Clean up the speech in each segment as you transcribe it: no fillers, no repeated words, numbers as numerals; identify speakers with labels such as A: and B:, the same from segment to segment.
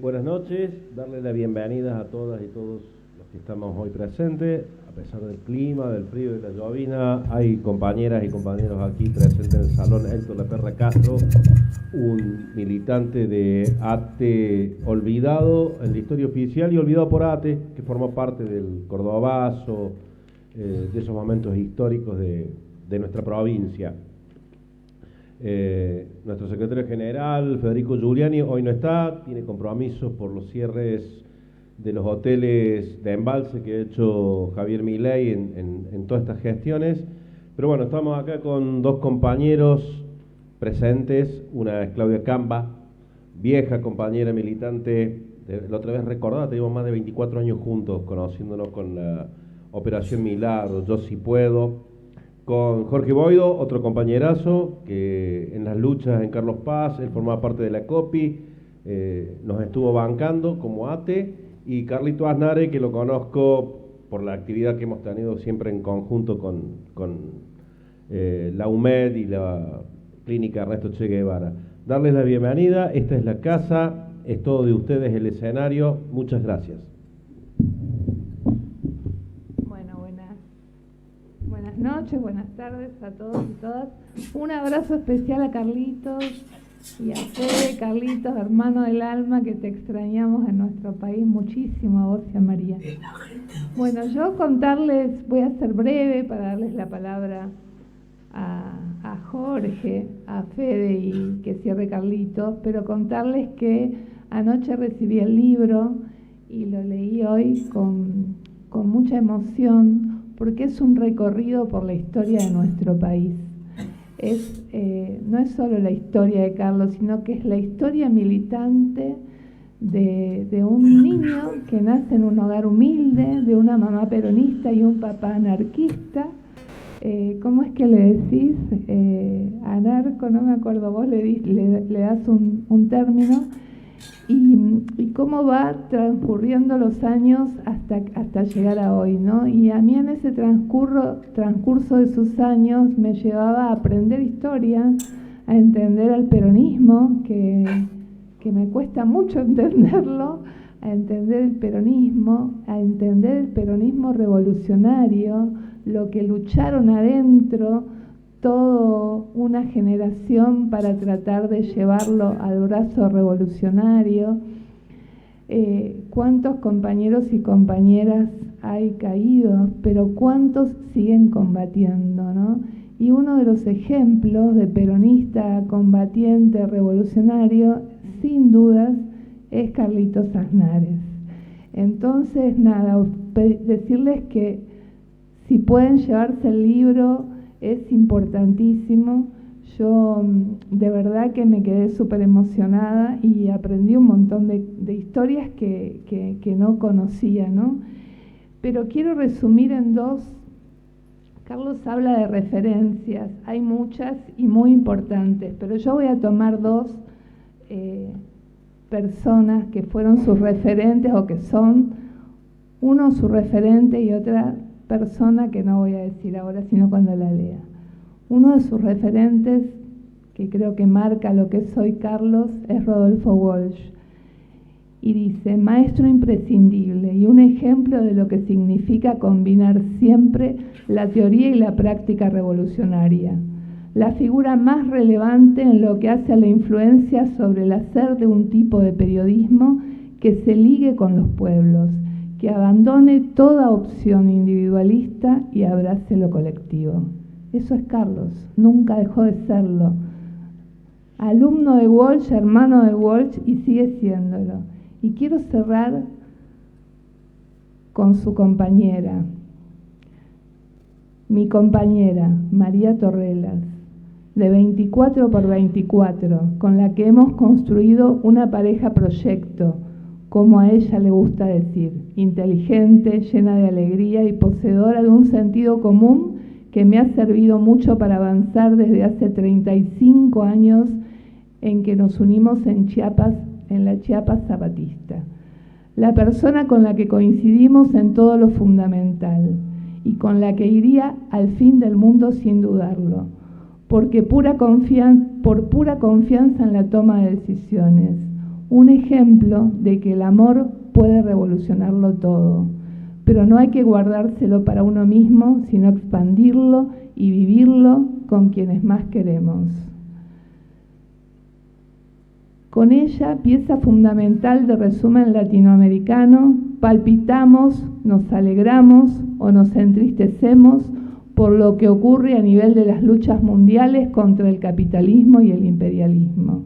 A: Buenas noches, darles la bienvenida a todas y todos los que estamos hoy presentes. A pesar del clima, del frío y la llovina, hay compañeras y compañeros aquí presentes en el salón. Héctor La Perra Castro, un militante de ATE olvidado en la historia oficial y olvidado por ATE, que formó parte del Cordobazo, de esos momentos históricos de nuestra provincia. Nuestro secretario general, Federico Giuliani, hoy no está, tiene compromisos por los cierres de los hoteles de embalse que ha hecho Javier Milei en todas estas gestiones. Pero bueno, estamos acá con dos compañeros presentes. Una es Claudia Camba, vieja compañera militante, la otra vez recordada, tenemos más de 24 años juntos, conociéndonos con la Operación Milagro, Yo Sí Puedo. Con Jorge Boido, otro compañerazo, que en las luchas en Carlos Paz, él formaba parte de la COPI, nos estuvo bancando como ATE, y Carlito Aznare, que lo conozco por la actividad que hemos tenido siempre en conjunto con la UMED y la Clínica Ernesto Che Guevara. Darles la bienvenida, esta es la casa, es todo de ustedes el escenario, muchas gracias.
B: Buenas noches, buenas tardes a todos y todas. Un abrazo especial a Carlitos y a Fede. Carlitos, hermano del alma, que te extrañamos en nuestro país muchísimo, a vos y a María. Bueno, yo contarles, voy a ser breve para darles la palabra a Jorge, a Fede y que cierre Carlitos, pero contarles que anoche recibí el libro y lo leí hoy con mucha emoción, porque es un recorrido por la historia de nuestro país. No es solo la historia de Carlos, sino que es la historia militante de un niño que nace en un hogar humilde, de una mamá peronista y un papá anarquista. ¿Cómo es que le decís? Anarco, no me acuerdo, vos le das un término. Y cómo va transcurriendo los años hasta llegar a hoy, ¿no? Y a mí en ese transcurso de sus años me llevaba a aprender historia, a entender al peronismo, que me cuesta mucho entenderlo, a entender el peronismo revolucionario, lo que lucharon adentro toda una generación para tratar de llevarlo al brazo revolucionario. ¿Cuántos compañeros y compañeras hay caídos? Pero ¿cuántos siguen combatiendo, no? Y uno de los ejemplos de peronista combatiente revolucionario, sin dudas, es Carlitos Aznárez. Entonces, nada, decirles que si pueden llevarse el libro, es importantísimo. Yo de verdad que me quedé súper emocionada y aprendí un montón de historias que no conocía, ¿no? Pero quiero resumir en dos. Carlos habla de referencias, hay muchas y muy importantes, pero yo voy a tomar dos personas que fueron sus referentes o que son, uno su referente y otra persona que no voy a decir ahora, sino cuando la lea. Uno de sus referentes, que creo que marca lo que soy Carlos, es Rodolfo Walsh. Y dice, maestro imprescindible y un ejemplo de lo que significa combinar siempre la teoría y la práctica revolucionaria. La figura más relevante en lo que hace a la influencia sobre el hacer de un tipo de periodismo que se ligue con los pueblos, que abandone toda opción individualista y abrace lo colectivo. Eso es Carlos, nunca dejó de serlo. Alumno de Walsh, hermano de Walsh y sigue siéndolo. Y quiero cerrar con su compañera, mi compañera María Torrelas, de 24 por 24, con la que hemos construido una pareja proyecto, como a ella le gusta decir, inteligente, llena de alegría y poseedora de un sentido común que me ha servido mucho para avanzar desde hace 35 años en que nos unimos en Chiapas, en la Chiapas zapatista. La persona con la que coincidimos en todo lo fundamental y con la que iría al fin del mundo sin dudarlo, por pura confianza en la toma de decisiones. un ejemplo de que el amor puede revolucionarlo todo, pero no hay que guardárselo para uno mismo, sino expandirlo y vivirlo con quienes más queremos. Con ella, pieza fundamental de Resumen Latinoamericano, palpitamos, nos alegramos o nos entristecemos por lo que ocurre a nivel de las luchas mundiales contra el capitalismo y el imperialismo.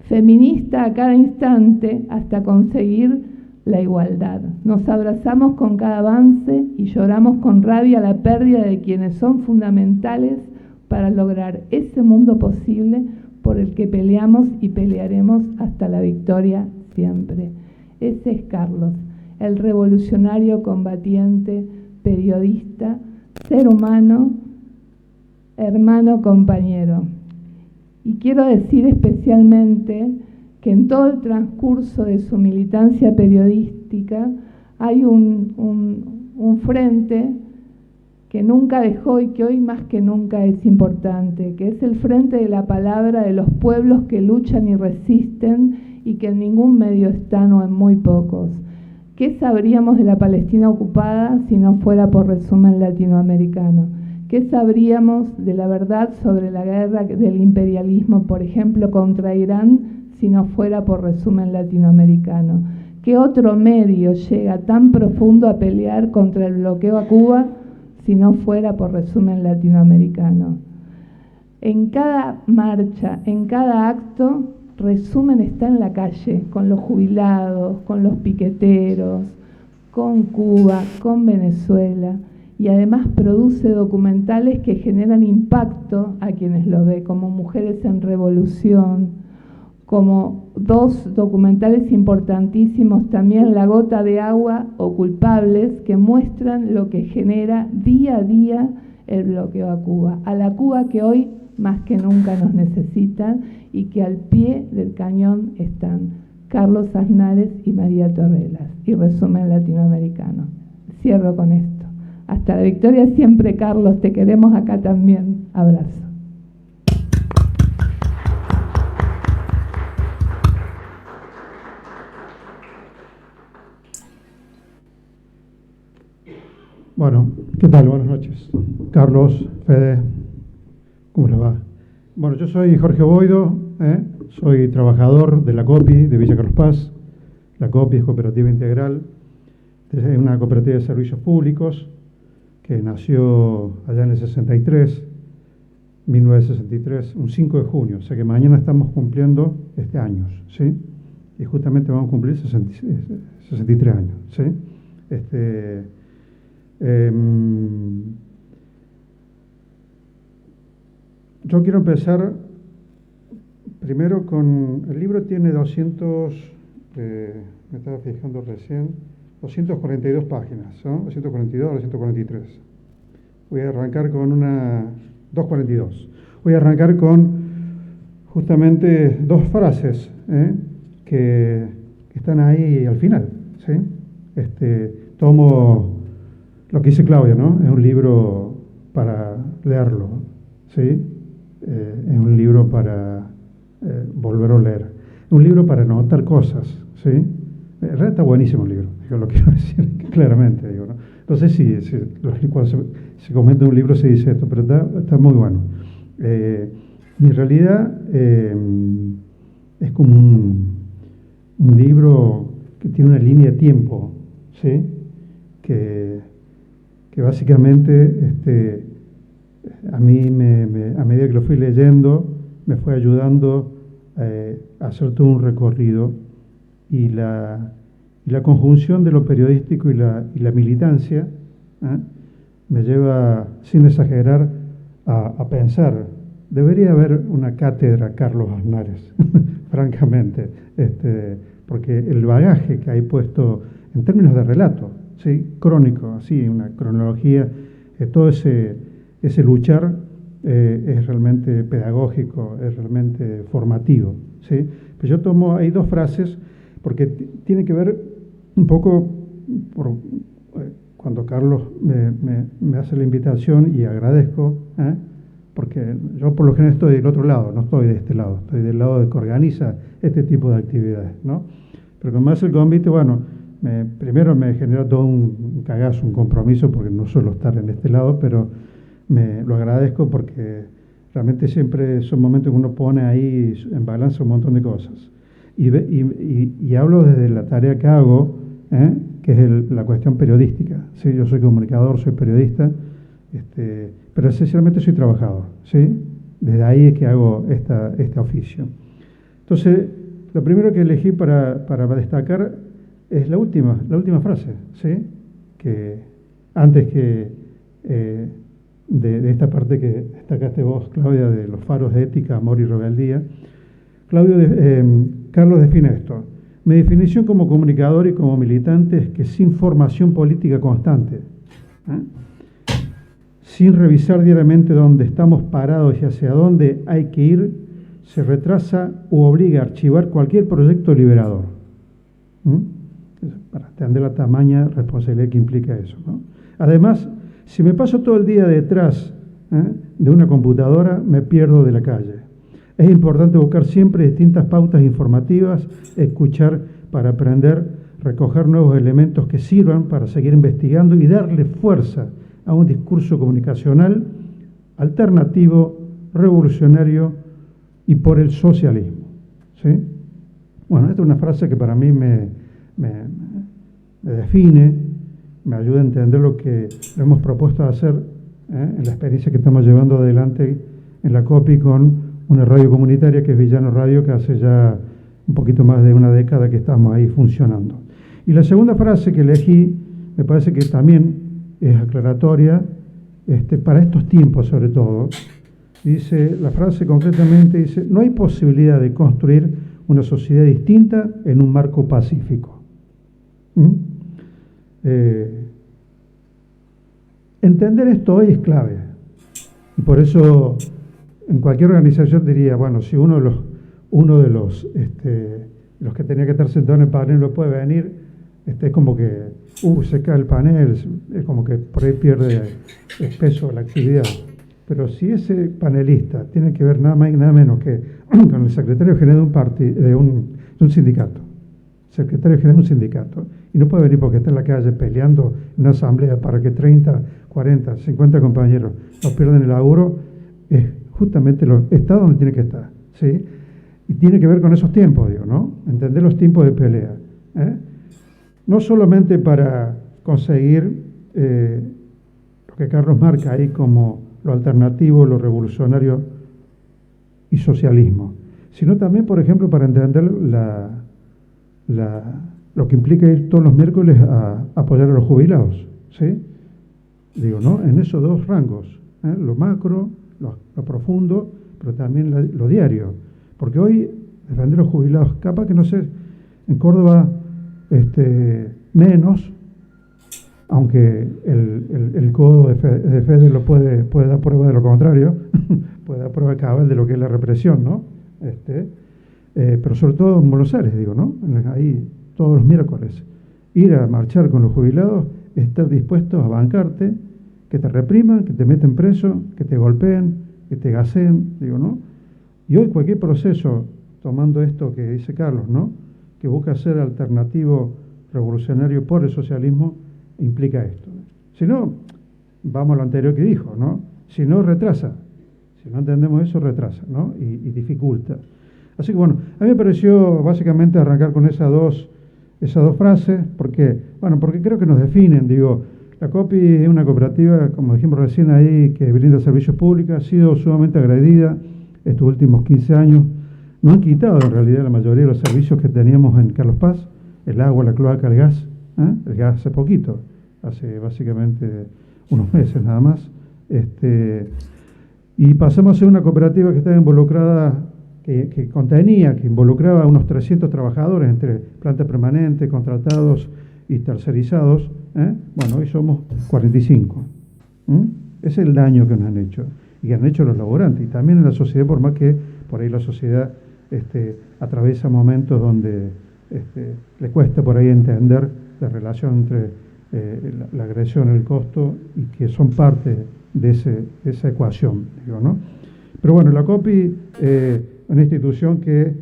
B: Feminista a cada instante hasta conseguir la igualdad. Nos abrazamos con cada avance y lloramos con rabia la pérdida de quienes son fundamentales para lograr ese mundo posible por el que peleamos y pelearemos hasta la victoria siempre. Ese es Carlos, el revolucionario combatiente, periodista, ser humano, hermano, compañero. Y quiero decir especialmente que en todo el transcurso de su militancia periodística hay un frente que nunca dejó y que hoy más que nunca es importante, que es el frente de la palabra de los pueblos que luchan y resisten y que en ningún medio están o en muy pocos. ¿Qué sabríamos de la Palestina ocupada si no fuera por Resumen Latinoamericano? ¿Qué sabríamos de la verdad sobre la guerra del imperialismo, por ejemplo, contra Irán, si no fuera por Resumen Latinoamericano? ¿Qué otro medio llega tan profundo a pelear contra el bloqueo a Cuba si no fuera por Resumen Latinoamericano? En cada marcha, en cada acto, Resumen está en la calle, con los jubilados, con los piqueteros, con Cuba, con Venezuela, y además produce documentales que generan impacto a quienes lo ven, como Mujeres en Revolución, como dos documentales importantísimos también, La Gota de Agua o Culpables, que muestran lo que genera día a día el bloqueo a Cuba, a la Cuba que hoy más que nunca nos necesitan y que al pie del cañón están Carlos Aznares y María Torrelas, y Resumen Latinoamericano. Cierro con esto. Hasta la victoria siempre, Carlos, te queremos acá también. Abrazo.
C: Bueno, ¿qué tal? Buenas noches. Carlos, Fede, ¿cómo les va? Bueno, yo soy Jorge Boido, soy trabajador de la COPI de Villa Carlos Paz. La COPI es Cooperativa Integral, es una cooperativa de servicios públicos que nació allá en el 1963, un 5 de junio, o sea que mañana estamos cumpliendo años, ¿sí? Y justamente vamos a cumplir 63 años, ¿sí? Yo quiero empezar primero con, el libro tiene 200, me estaba fijando recién, 242 páginas, ¿no? 242 a 243. Voy a arrancar con 242. Voy a arrancar con justamente dos frases que están ahí al final, ¿sí? Tomo lo que dice Claudia, ¿no? Es un libro para leerlo, ¿sí? Es un libro para volverlo a leer. Es un libro para anotar cosas, ¿sí? En realidad está buenísimo el libro, yo lo quiero decir claramente, digo, ¿no? Entonces sí, cuando se comenta un libro se dice esto, pero está muy bueno. Y en realidad es como un libro que tiene una línea de tiempo, ¿sí? Que básicamente a mí a medida que lo fui leyendo me fue ayudando a hacer todo un recorrido y la conjunción de lo periodístico y la militancia me lleva, sin exagerar, a pensar, debería haber una cátedra Carlos Aznares, francamente, porque el bagaje que hay puesto en términos de relato, ¿sí? Crónico, así, una cronología, todo ese luchar es realmente pedagógico, es realmente formativo, ¿sí? Pues yo tomo ahí dos frases porque tiene que ver un poco cuando Carlos me hace la invitación y agradezco porque yo por lo general estoy del otro lado, no estoy de este lado, estoy del lado de que organiza este tipo de actividades, ¿no? Pero como hace el convite, bueno, primero me genera todo un cagazo, un compromiso, porque no suelo estar en este lado, pero lo agradezco porque realmente siempre son momentos que uno pone ahí en balanza un montón de cosas. Y hablo desde la tarea que hago, que es la cuestión periodística. ¿Sí? Yo soy comunicador, soy periodista, pero esencialmente soy trabajador. ¿Sí? Desde ahí es que hago este oficio. Entonces, lo primero que elegí para destacar es la última frase, ¿sí? Que antes que de esta parte que destacaste vos, Claudia, de los faros de ética, amor y rebeldía, Carlos define esto. Mi definición como comunicador y como militante es que sin formación política constante, sin revisar diariamente dónde estamos parados y hacia dónde hay que ir, se retrasa u obliga a archivar cualquier proyecto liberador. Para entender la tamaña responsabilidad que implica eso, ¿no? Además, si me paso todo el día detrás de una computadora, me pierdo de la calle. Es importante buscar siempre distintas pautas informativas, escuchar para aprender, recoger nuevos elementos que sirvan para seguir investigando y darle fuerza a un discurso comunicacional alternativo, revolucionario y por el socialismo. ¿Sí? Bueno, esta es una frase que para mí me define, me ayuda a entender lo que hemos propuesto hacer en la experiencia que estamos llevando adelante en la COPI con una radio comunitaria que es Villano Radio, que hace ya un poquito más de una década que estamos ahí funcionando. Y la segunda frase que elegí me parece que también es aclaratoria para estos tiempos sobre todo. Dice, la frase concretamente dice, no hay posibilidad de construir una sociedad distinta en un marco pacífico. Entender esto hoy es clave. Y por eso en cualquier organización diría, bueno, si uno de los que tenía que estar sentado en el panel no puede venir, es como que se cae el panel, es como que por ahí pierde el peso la actividad. Pero si ese panelista tiene que ver nada más y nada menos que con el secretario general de un sindicato, secretario general de un sindicato, y no puede venir porque está en la calle peleando en una asamblea para que 30, 40, 50 compañeros no pierdan el laburo, es justamente está donde tiene que estar, ¿sí? Y tiene que ver con esos tiempos, digo, ¿no? Entender los tiempos de pelea, no solamente para conseguir lo que Carlos marca ahí como lo alternativo, lo revolucionario y socialismo, sino también, por ejemplo, para entender lo que implica ir todos los miércoles a apoyar a los jubilados, ¿sí? Digo, ¿no? En esos dos rangos, lo macro, lo profundo, pero también lo diario. Porque hoy defender a los jubilados, capaz que no sé, en Córdoba menos, aunque el codo de Fede lo puede dar prueba de lo contrario, puede dar prueba cabal de lo que es la represión, ¿no? Pero sobre todo en Buenos Aires, digo, ¿no? Ahí todos los miércoles, ir a marchar con los jubilados, estar dispuestos a bancarte, que te repriman, que te meten preso, que te golpeen, que te gaseen, digo, ¿no? Y hoy cualquier proceso, tomando esto que dice Carlos, ¿no? Que busca ser alternativo revolucionario por el socialismo, implica esto. Si no, vamos a lo anterior que dijo, ¿no? Si no, retrasa. Si no entendemos eso, retrasa, ¿no? Y dificulta. Así que bueno, a mí me pareció básicamente arrancar con esas dos frases, porque creo que nos definen, digo, la COPI es una cooperativa, como dijimos recién ahí, que brinda servicios públicos, ha sido sumamente agredida estos últimos 15 años. Nos han quitado en realidad la mayoría de los servicios que teníamos en Carlos Paz, el agua, la cloaca, el gas hace poquito, hace básicamente unos meses nada más. Y pasamos a ser una cooperativa que estaba involucrada, que involucraba a unos 300 trabajadores entre planta permanente, contratados y tercerizados. Bueno, hoy somos 45. Ese es el daño que nos han hecho y que han hecho los laburantes y también en la sociedad, por más que por ahí la sociedad atraviesa momentos donde le cuesta por ahí entender la relación entre la agresión, el costo, y que son parte de esa ecuación, digo, ¿no? Pero bueno, la COPI, una institución que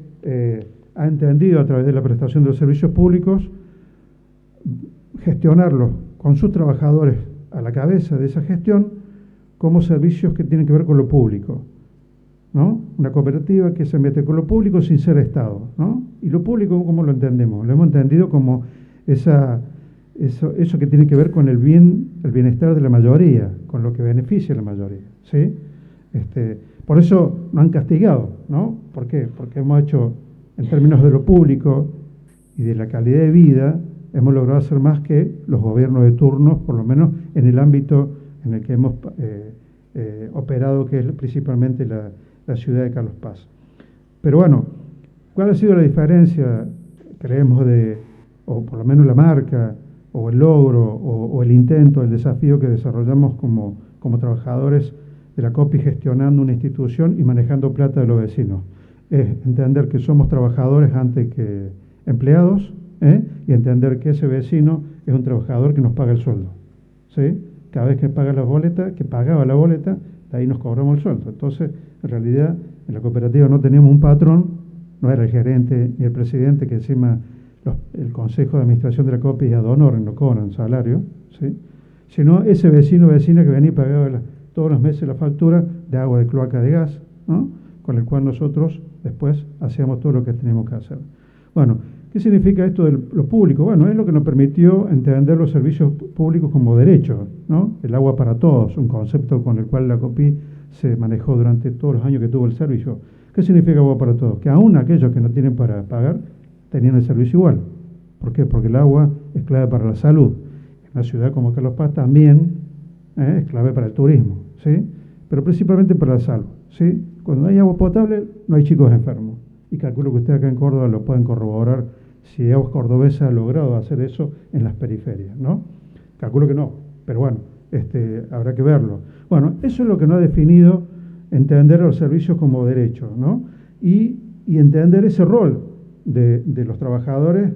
C: ha entendido a través de la prestación de los servicios públicos gestionarlos con sus trabajadores a la cabeza de esa gestión como servicios que tienen que ver con lo público, ¿no? Una cooperativa que se mete con lo público sin ser Estado, ¿no? Y lo público, ¿cómo lo entendemos? Lo hemos entendido como eso que tiene que ver con el bienestar de la mayoría, con lo que beneficia a la mayoría, ¿sí? Por eso no han castigado, ¿no? ¿Por qué? Porque hemos hecho, en términos de lo público y de la calidad de vida, hemos logrado hacer más que los gobiernos de turno, por lo menos en el ámbito en el que hemos operado, que es principalmente la ciudad de Carlos Paz. Pero bueno, ¿cuál ha sido la diferencia, creemos, o por lo menos la marca, o el logro, o el intento, el desafío que desarrollamos como trabajadores de la COPI gestionando una institución y manejando plata de los vecinos? Es entender que somos trabajadores antes que empleados, y entender que ese vecino es un trabajador que nos paga el sueldo, ¿sí? Cada vez que pagaba la boleta, de ahí nos cobramos el sueldo. Entonces, en realidad, en la cooperativa no teníamos un patrón, no era el gerente ni el presidente, que encima el consejo de administración de la COPI es ad honorem, no cobran salario, ¿sí? Sino ese vecino o vecina que venía y pagaba todos los meses la factura de agua, de cloaca, de gas, ¿no? Con el cual nosotros después hacíamos todo lo que teníamos que hacer. Bueno, ¿qué significa esto de lo público? Bueno, es lo que nos permitió entender los servicios públicos como derechos, ¿no? El agua para todos, un concepto con el cual la COPI se manejó durante todos los años que tuvo el servicio. ¿Qué significa agua para todos? Que aún aquellos que no tienen para pagar tenían el servicio igual. ¿Por qué? Porque el agua es clave para la salud. En una ciudad como Carlos Paz también es clave para el turismo, ¿sí? Pero principalmente para la salud, ¿sí? Cuando hay agua potable no hay chicos enfermos. Y calculo que ustedes acá en Córdoba lo pueden corroborar si Aguas Cordobesa ha logrado hacer eso en las periferias, ¿no? Calculo que no, pero bueno, habrá que verlo. Bueno, eso es lo que nos ha definido entender los servicios como derechos, ¿no? Y entender ese rol de los trabajadores,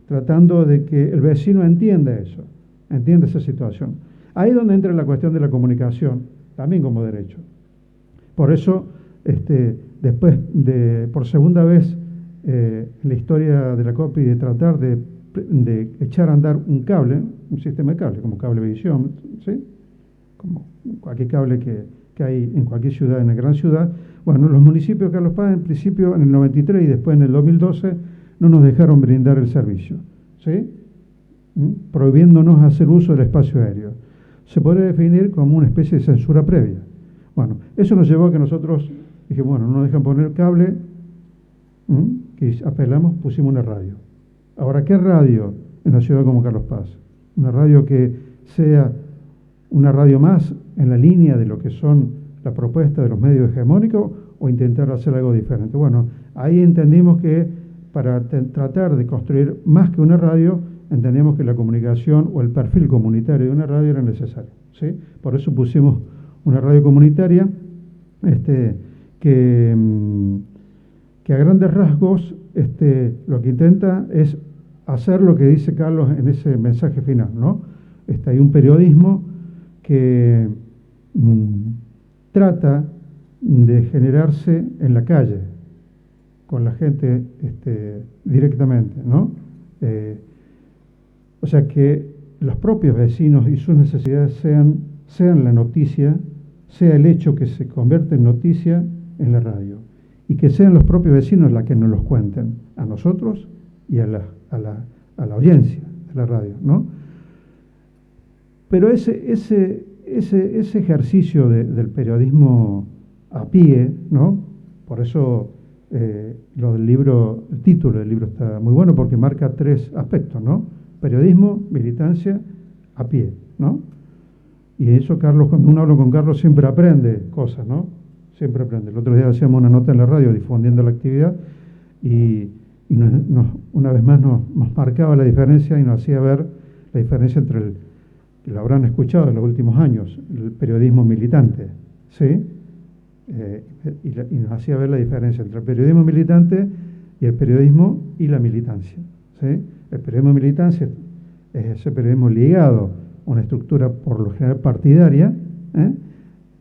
C: tratando de que el vecino entienda eso, entienda esa situación. Ahí es donde entra la cuestión de la comunicación, también como derecho. Por eso, después por segunda vez en la historia de la COPI, de tratar de echar a andar un sistema de cable, como Cablevisión, ¿sí? Como cualquier cable que hay en cualquier ciudad, en la gran ciudad. Bueno, los municipios de Carlos Paz, en principio, en el 93 y después en el 2012, no nos dejaron brindar el servicio, ¿sí? Prohibiéndonos hacer uso del espacio aéreo. Se podría definir como una especie de censura previa. Bueno, eso nos llevó a que nosotros dijimos, bueno, no nos dejan poner cable, que apelamos, pusimos una radio. Ahora, ¿qué radio en la ciudad como Carlos Paz? Una radio que sea una radio más en la línea de lo que son la propuesta de los medios hegemónicos, o intentar hacer algo diferente. Bueno, ahí entendimos que para tratar de construir más que una radio, entendíamos que la comunicación o el perfil comunitario de una radio era necesario, ¿sí? Por eso pusimos una radio comunitaria que a grandes rasgos lo que intenta es hacer lo que dice Carlos en ese mensaje final, ¿no? Hay un periodismo que trata de generarse en la calle, con la gente directamente, ¿no? O sea, que los propios vecinos y sus necesidades sean la noticia, sea el hecho que se convierte en noticia en la radio, y que sean los propios vecinos los que nos los cuenten, a nosotros y a la audiencia de la radio, ¿no? Pero ese ejercicio del periodismo a pie, ¿no? Por eso lo del libro, el título del libro está muy bueno, porque marca 3 aspectos, ¿no? Periodismo, militancia, a pie, ¿no? Y eso, Carlos, cuando uno habla con Carlos, siempre aprende cosas, ¿no? Siempre aprende. El otro día hacíamos una nota en la radio difundiendo la actividad y una vez más nos marcaba la diferencia y nos hacía ver la diferencia entre que lo habrán escuchado en los últimos años, el periodismo militante, ¿sí? Y nos hacía ver la diferencia entre el periodismo militante y el periodismo y la militancia, ¿sí? El periodismo militante es ese periodismo ligado a una estructura por lo general partidaria,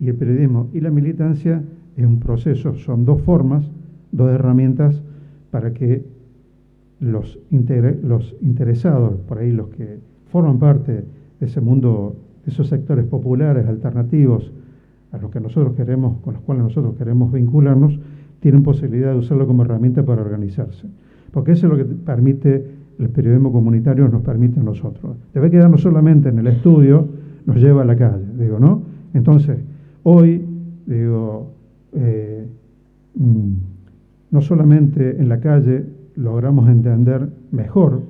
C: y el periodismo y la militancia es un proceso, son dos formas, dos herramientas para que los interesados, por ahí los que forman parte de ese mundo, de esos sectores populares, alternativos, a los que nosotros queremos, con los cuales nosotros queremos vincularnos, tienen posibilidad de usarlo como herramienta para organizarse. Porque eso es lo que permite el periodismo comunitario, nos permite a nosotros. Debe quedarnos solamente en el estudio, nos lleva a la calle, digo, ¿no? Entonces, hoy, digo, no solamente en la calle logramos entender mejor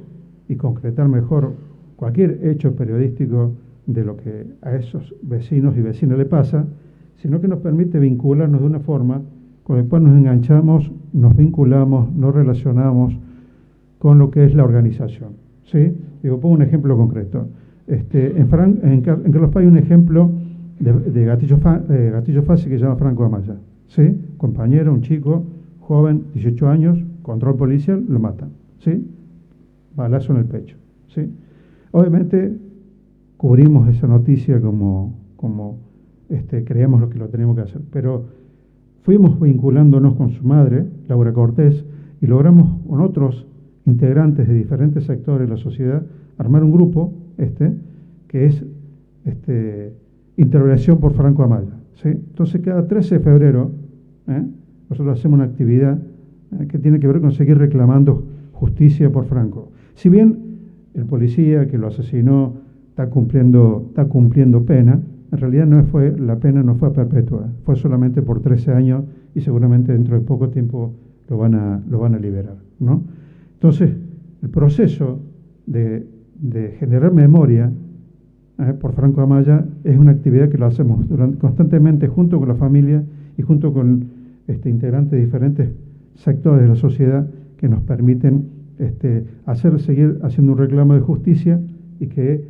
C: y concretar mejor cualquier hecho periodístico de lo que a esos vecinos y vecinas le pasa, sino que nos permite vincularnos de una forma con la cual nos enganchamos, nos vinculamos, nos relacionamos con lo que es la organización, ¿sí? Digo, pongo un ejemplo concreto. En Carlos Paz hay un ejemplo de gatillo fácil que se llama Franco Amaya, ¿sí? Compañero, un chico, joven, 18 años, control policial, lo matan, ¿sí? Balazo en el pecho, ¿sí? Obviamente cubrimos esa noticia como creíamos lo que lo teníamos que hacer, pero fuimos vinculándonos con su madre, Laura Cortés, y logramos con otros integrantes de diferentes sectores de la sociedad armar un grupo que es Interrogación por Franco Amaya, ¿sí? Entonces cada 13 de febrero nosotros hacemos una actividad que tiene que ver con seguir reclamando justicia por Franco. Si bien el policía que lo asesinó está cumpliendo pena, en realidad la pena no fue perpetua, fue solamente por 13 años y seguramente dentro de poco tiempo lo van a liberar, ¿no? Entonces, el proceso de generar memoria por Franco Amaya es una actividad que lo hacemos constantemente junto con la familia y junto con integrantes de diferentes sectores de la sociedad que nos permiten seguir haciendo un reclamo de justicia y que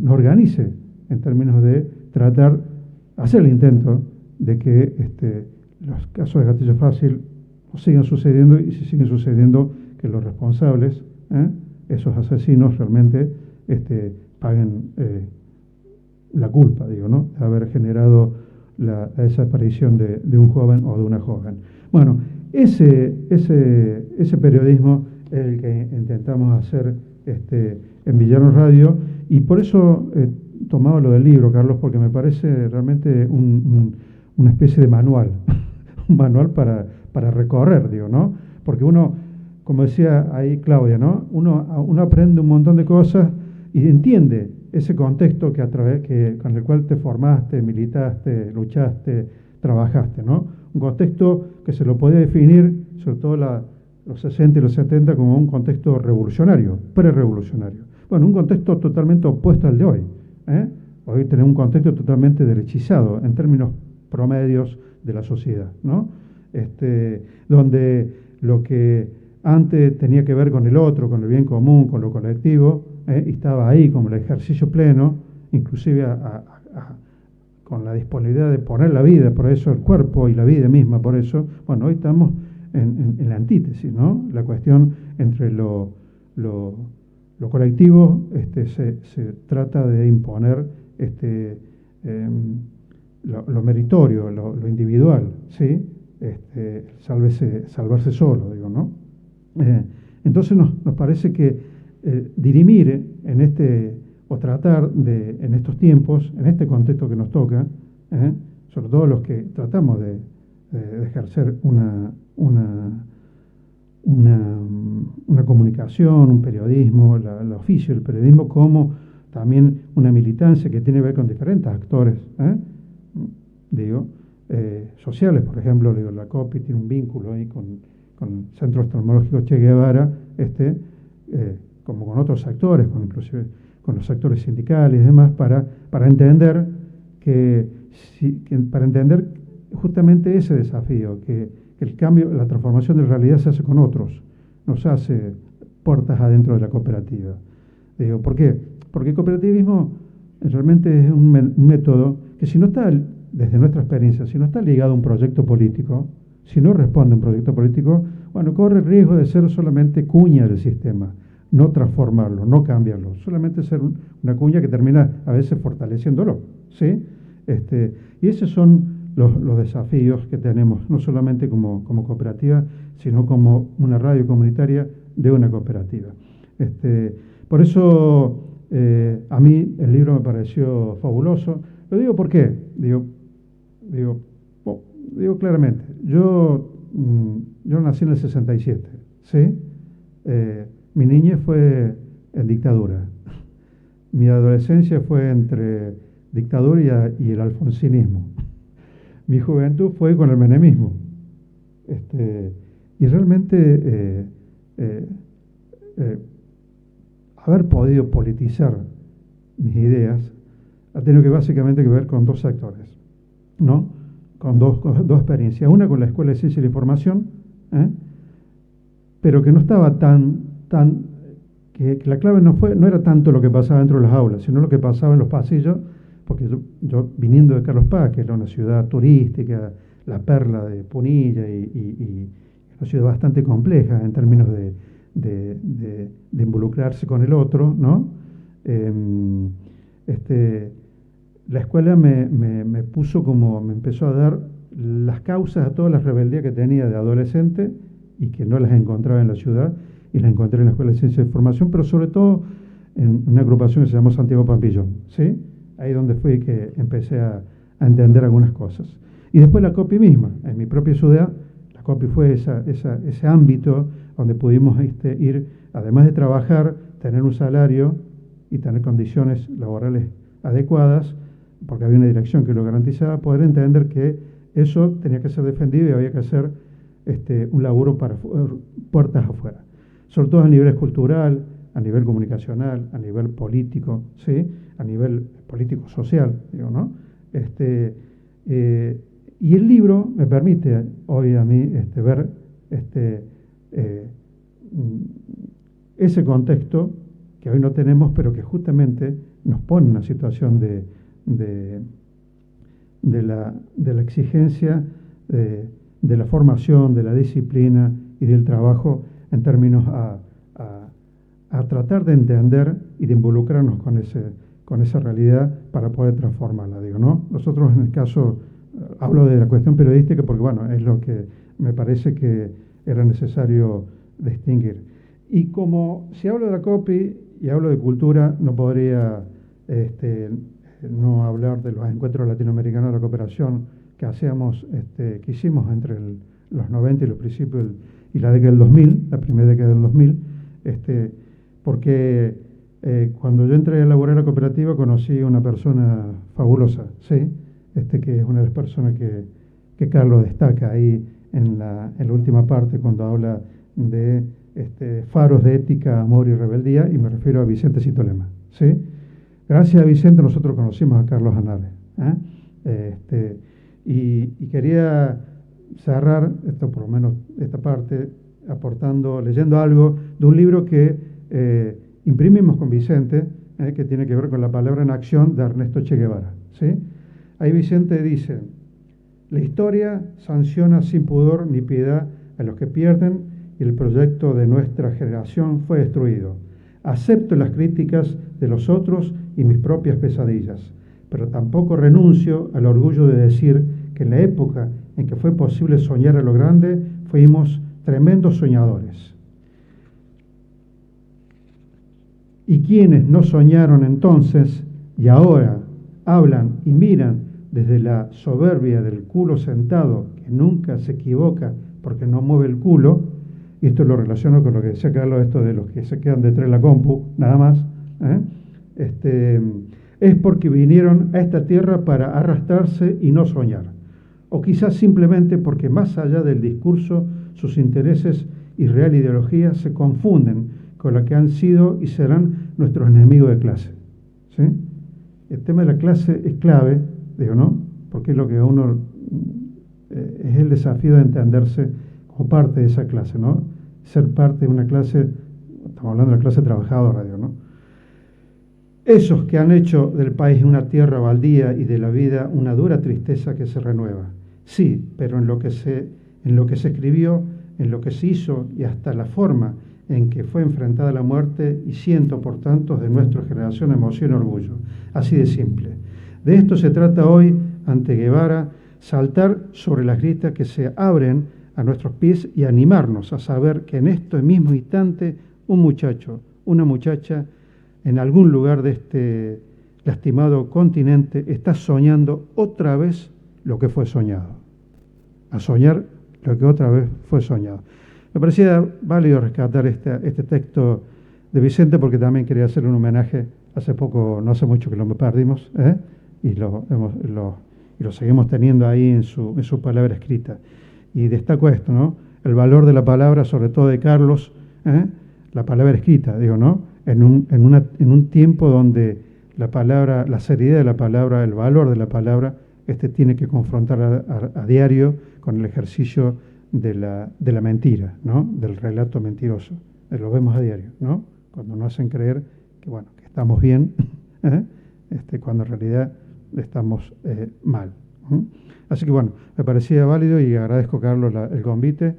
C: nos organice en términos de hacer el intento de que los casos de gatillo fácil no sigan sucediendo, y si siguen sucediendo, que los responsables, esos asesinos, realmente paguen la culpa, digo, ¿no?, de haber generado la desaparición de un joven o de una joven. Bueno, ese periodismo es el que intentamos hacer en Villarnos Radio, y por eso tomado lo del libro, Carlos, porque me parece realmente una especie de manual, un manual para recorrer, digo, ¿no? Porque uno, como decía ahí Claudia, ¿no?, uno aprende un montón de cosas y entiende ese contexto con el cual te formaste, militaste, luchaste, trabajaste, ¿no? Un contexto que se lo puede definir, sobre todo los 60 y los 70, como un contexto revolucionario, prerevolucionario. Bueno, un contexto totalmente opuesto al de hoy. Hoy tenemos un contexto totalmente derechizado en términos promedios de la sociedad, ¿no? Donde lo que antes tenía que ver con el otro, con el bien común, con lo colectivo, estaba ahí como el ejercicio pleno, inclusive con la disponibilidad de poner la vida, por eso el cuerpo y la vida misma, por eso, bueno, hoy estamos en la antítesis, ¿no? La cuestión entre lo colectivo se trata de imponer lo meritorio, lo individual, ¿sí? Salvarse solo, digo, ¿no? Entonces nos parece que dirimir o tratar en estos tiempos, en este contexto que nos toca, sobre todo los que tratamos de ejercer una comunicación, un periodismo, el oficio del periodismo, como también una militancia que tiene que ver con diferentes actores, sociales, por ejemplo, la COPI tiene un vínculo ahí con el Centro Oftalmológico Che Guevara, como con otros actores, inclusive con los actores sindicales y demás, para entender para entender justamente ese desafío, que el cambio, la transformación de la realidad se hace con otros, no se hace puertas adentro de la cooperativa. Digo, ¿por qué? Porque el cooperativismo realmente es un método que, si no está, desde nuestra experiencia, si no está ligado a un proyecto político, si no responde a un proyecto político, bueno, corre el riesgo de ser solamente cuña del sistema, no transformarlo, no cambiarlo, solamente ser una cuña que termina a veces fortaleciéndolo, ¿sí? Y esos son los desafíos que tenemos, no solamente como cooperativa, sino como una radio comunitaria de una cooperativa. Por eso a mí el libro me pareció fabuloso. Lo digo ¿por qué? Digo claramente, yo nací en el 67, ¿sí? Mi niñez fue en dictadura. Mi adolescencia fue entre dictadura y el alfonsinismo. Mi juventud fue con el menemismo. Y realmente haber podido politizar mis ideas ha tenido que básicamente que ver con dos sectores, ¿no? Con dos experiencias. Una con la Escuela de Ciencia y la Información, pero que no estaba que la clave no era tanto lo que pasaba dentro de las aulas, sino lo que pasaba en los pasillos, porque yo viniendo de Carlos Paz, que era una ciudad turística, la perla de Punilla y una ciudad bastante compleja en términos de involucrarse con el otro, ¿no? La escuela me empezó a dar las causas a todas las rebeldías que tenía de adolescente y que no las encontraba en la ciudad, y las encontré en la Escuela de Ciencia y Formación, pero sobre todo en una agrupación que se llamó Santiago Pampillón, ¿sí? Ahí donde fue que empecé a entender algunas cosas. Y después la COPI misma, en mi propia ciudad, la COPI fue ese ámbito donde pudimos ir, además de trabajar, tener un salario y tener condiciones laborales adecuadas, porque había una dirección que lo garantizaba, poder entender que eso tenía que ser defendido y había que hacer un laburo para puertas afuera, sobre todo a nivel cultural, a nivel comunicacional, a nivel político, ¿sí? A nivel político-social, digo, ¿no? Y el libro me permite hoy a mí ver ese contexto que hoy no tenemos, pero que justamente nos pone en una situación de la exigencia, de la formación, de la disciplina y del trabajo en términos a tratar de entender y de involucrarnos con esa realidad para poder transformarla, digo, ¿no? Nosotros en el caso, hablo de la cuestión periodística porque, bueno, es lo que me parece que era necesario distinguir. Y como si hablo de la COPI y hablo de cultura, no podría no hablar de los encuentros latinoamericanos de la cooperación que hicimos entre los 90 y los principios y la década del 2000, la primera década del 2000, porque cuando yo entré a laborar en la cooperativa conocí a una persona fabulosa, ¿sí? Que es una de las personas que Carlos destaca ahí en la última parte cuando habla de faros de ética, amor y rebeldía, y me refiero a Vicente Citolema, ¿sí? Gracias a Vicente nosotros conocimos a Carlos Anave, y quería cerrar esto, por lo menos esta parte, leyendo algo de un libro que imprimimos con Vicente, que tiene que ver con la palabra en acción de Ernesto Che Guevara, ¿sí? Ahí Vicente dice: la historia sanciona sin pudor ni piedad a los que pierden y el proyecto de nuestra generación fue destruido. Acepto las críticas de los otros y mis propias pesadillas, pero tampoco renuncio al orgullo de decir que en la época en que fue posible soñar a lo grande, fuimos tremendos soñadores. Y quienes no soñaron entonces y ahora hablan y miran desde la soberbia del culo sentado, que nunca se equivoca porque no mueve el culo, y esto lo relaciono con lo que decía Carlos, esto de los que se quedan detrás de la compu, nada más, es porque vinieron a esta tierra para arrastrarse y no soñar. O quizás simplemente porque más allá del discurso, sus intereses y real ideología se confunden con lo que han sido y serán nuestros enemigos de clase, ¿sí? El tema de la clase es clave, digo, ¿no? Porque es lo que a uno es el desafío de entenderse como parte de esa clase, ¿no? Ser parte de una clase, estamos hablando de la clase trabajadora, digo, ¿no? Esos que han hecho del país una tierra baldía y de la vida una dura tristeza que se renueva. Sí, pero en lo que se escribió, en lo que se hizo y hasta la forma en que fue enfrentada la muerte y siento por tantos de nuestra generación emoción y orgullo. Así de simple. De esto se trata hoy ante Guevara, saltar sobre las grietas que se abren a nuestros pies y animarnos a saber que en este mismo instante un muchacho, una muchacha, en algún lugar de este lastimado continente está soñando otra vez lo que fue soñado. A soñar lo que otra vez fue soñado. Me parecía válido rescatar este texto de Vicente porque también quería hacerle un homenaje. Hace poco, no hace mucho que lo perdimos, y lo seguimos teniendo ahí en su palabra escrita. Y destaco esto, ¿no? El valor de la palabra, sobre todo de Carlos, la palabra escrita, digo, ¿no? En un tiempo donde la palabra, la seriedad de la palabra, el valor de la palabra, tiene que confrontar a diario con el ejercicio de la mentira, ¿no? Del relato mentiroso. Lo vemos a diario, ¿no? Cuando nos hacen creer que, bueno, que estamos bien, cuando en realidad estamos mal. Así que bueno, me parecía válido y agradezco, Carlos, el convite,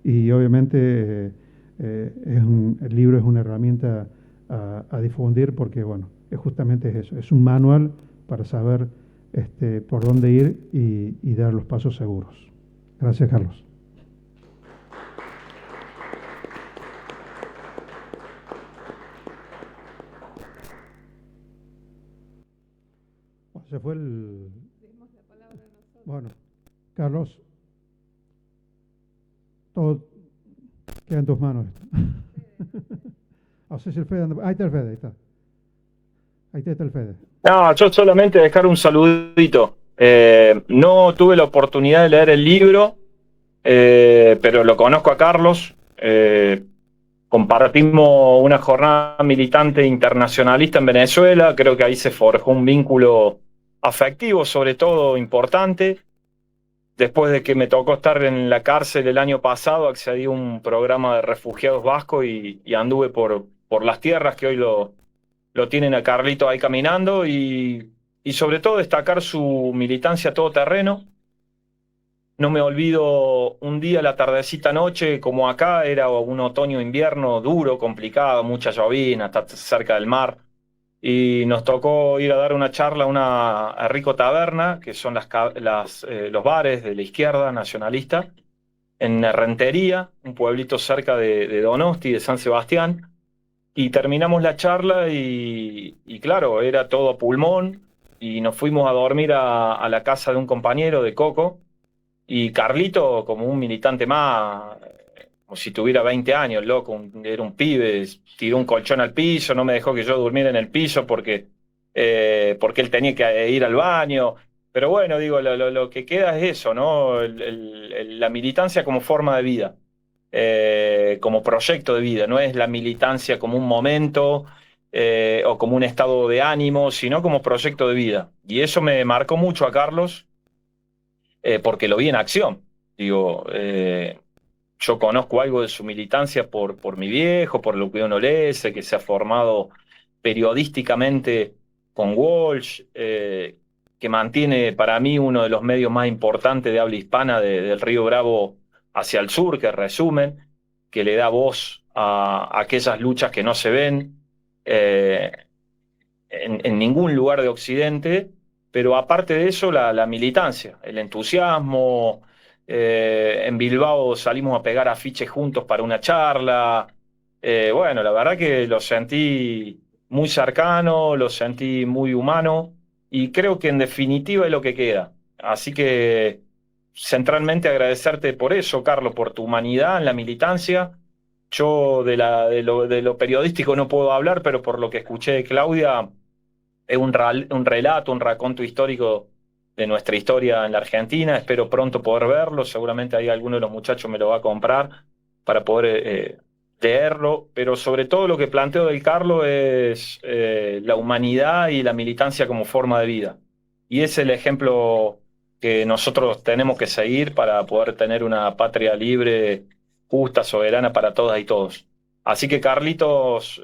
C: y obviamente el libro es una herramienta a difundir porque, bueno, justamente es eso, es un manual para saber por dónde ir y dar los pasos seguros. Gracias, Carlos. Se fue el... Bueno, Carlos, todo queda en tus manos. No sé si el Fede anda... Ahí está el Fede, ahí está. Ahí está el Fede.
D: No, yo solamente dejar un saludito. No tuve la oportunidad de leer el libro, pero lo conozco a Carlos. Compartimos una jornada militante internacionalista en Venezuela. Creo que ahí se forjó un vínculo afectivo, sobre todo importante. Después de que me tocó estar en la cárcel el año pasado, accedí a un programa de refugiados vascos y anduve por las tierras que hoy lo tienen a Carlito ahí caminando y sobre todo destacar su militancia todoterreno. No me olvido un día, la tardecita noche, como acá, era un otoño-invierno duro, complicado, mucha llovina, está cerca del mar. Y nos tocó ir a dar una charla a Rico Taberna, que son los bares de la izquierda nacionalista, en Rentería, un pueblito cerca de Donosti, de San Sebastián. Y terminamos la charla y claro, era todo a pulmón. Y nos fuimos a dormir a la casa de un compañero, de Coco. Y Carlito, como un militante más, como si tuviera 20 años, loco, era un pibe, tiró un colchón al piso, no me dejó que yo durmiera en el piso porque él tenía que ir al baño. Pero bueno, digo, lo que queda es eso, ¿no? La militancia como forma de vida, como proyecto de vida, no es la militancia como un momento o como un estado de ánimo, sino como proyecto de vida. Y eso me marcó mucho a Carlos, porque lo vi en acción. Digo, yo conozco algo de su militancia por mi viejo, por lo que uno lee, sé que se ha formado periodísticamente con Walsh, que mantiene para mí uno de los medios más importantes de habla hispana del Río Bravo hacia el sur, que resumen, que le da voz a aquellas luchas que no se ven en ningún lugar de Occidente, pero aparte de eso la militancia, el entusiasmo. En Bilbao salimos a pegar afiches juntos para una charla. Bueno, la verdad que lo sentí muy cercano, lo sentí muy humano y creo que en definitiva es lo que queda. Así que centralmente agradecerte por eso, Carlos, por tu humanidad en la militancia. Yo de lo periodístico no puedo hablar, pero por lo que escuché de Claudia, es un relato, un raconto histórico de nuestra historia en la Argentina. Espero pronto poder verlo, seguramente ahí alguno de los muchachos me lo va a comprar para poder leerlo, pero sobre todo lo que planteo del Carlos es la humanidad y la militancia como forma de vida. Y es el ejemplo que nosotros tenemos que seguir para poder tener una patria libre, justa, soberana para todas y todos. Así que, Carlitos,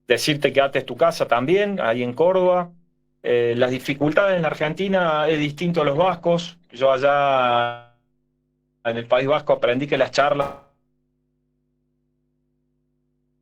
D: decirte que Ate es tu casa también, ahí en Córdoba. Las dificultades en la Argentina es distinto a los vascos. Yo allá en el País Vasco aprendí que las charlas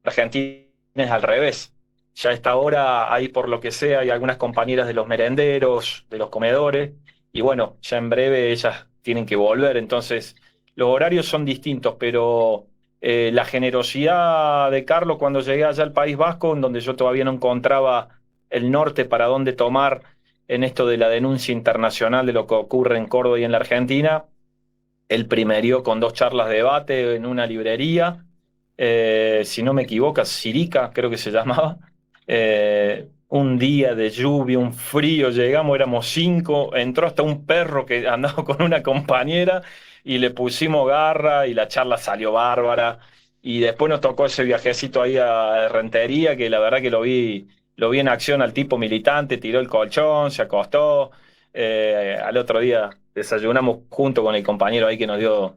D: Argentina es al revés. Ya a esta hora, ahí por lo que sea, hay algunas compañeras de los merenderos, de los comedores, y bueno, ya en breve ellas tienen que volver, entonces los horarios son distintos, pero la generosidad de Carlos cuando llegué allá al País Vasco, en donde yo todavía no encontraba el norte para dónde tomar en esto de la denuncia internacional de lo que ocurre en Córdoba y en la Argentina, él primerió con 2 charlas de debate en una librería, si no me equivoco, Sirica, creo que se llamaba. Un día de lluvia, un frío, llegamos, éramos 5, entró hasta un perro que andaba con una compañera y le pusimos garra y la charla salió bárbara. Y después nos tocó ese viajecito ahí a Rentería, que la verdad que lo vi en acción al tipo militante, tiró el colchón, se acostó. Al otro día desayunamos junto con el compañero ahí que nos dio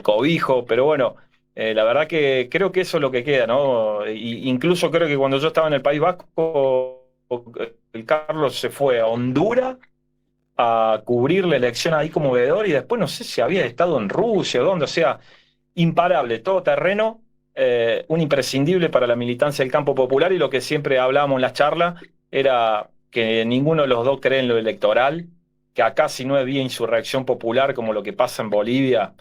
D: cobijo, pero bueno. La verdad que creo que eso es lo que queda, ¿no? Incluso creo que cuando yo estaba en el País Vasco, el Carlos se fue a Honduras a cubrir la elección ahí como veedor y después no sé si había estado en Rusia o dónde, o sea, imparable, todo terreno, un imprescindible para la militancia del campo popular y lo que siempre hablábamos en las charlas era que ninguno de los dos cree en lo electoral, que acá si no había insurrección popular como lo que pasa en Bolivia,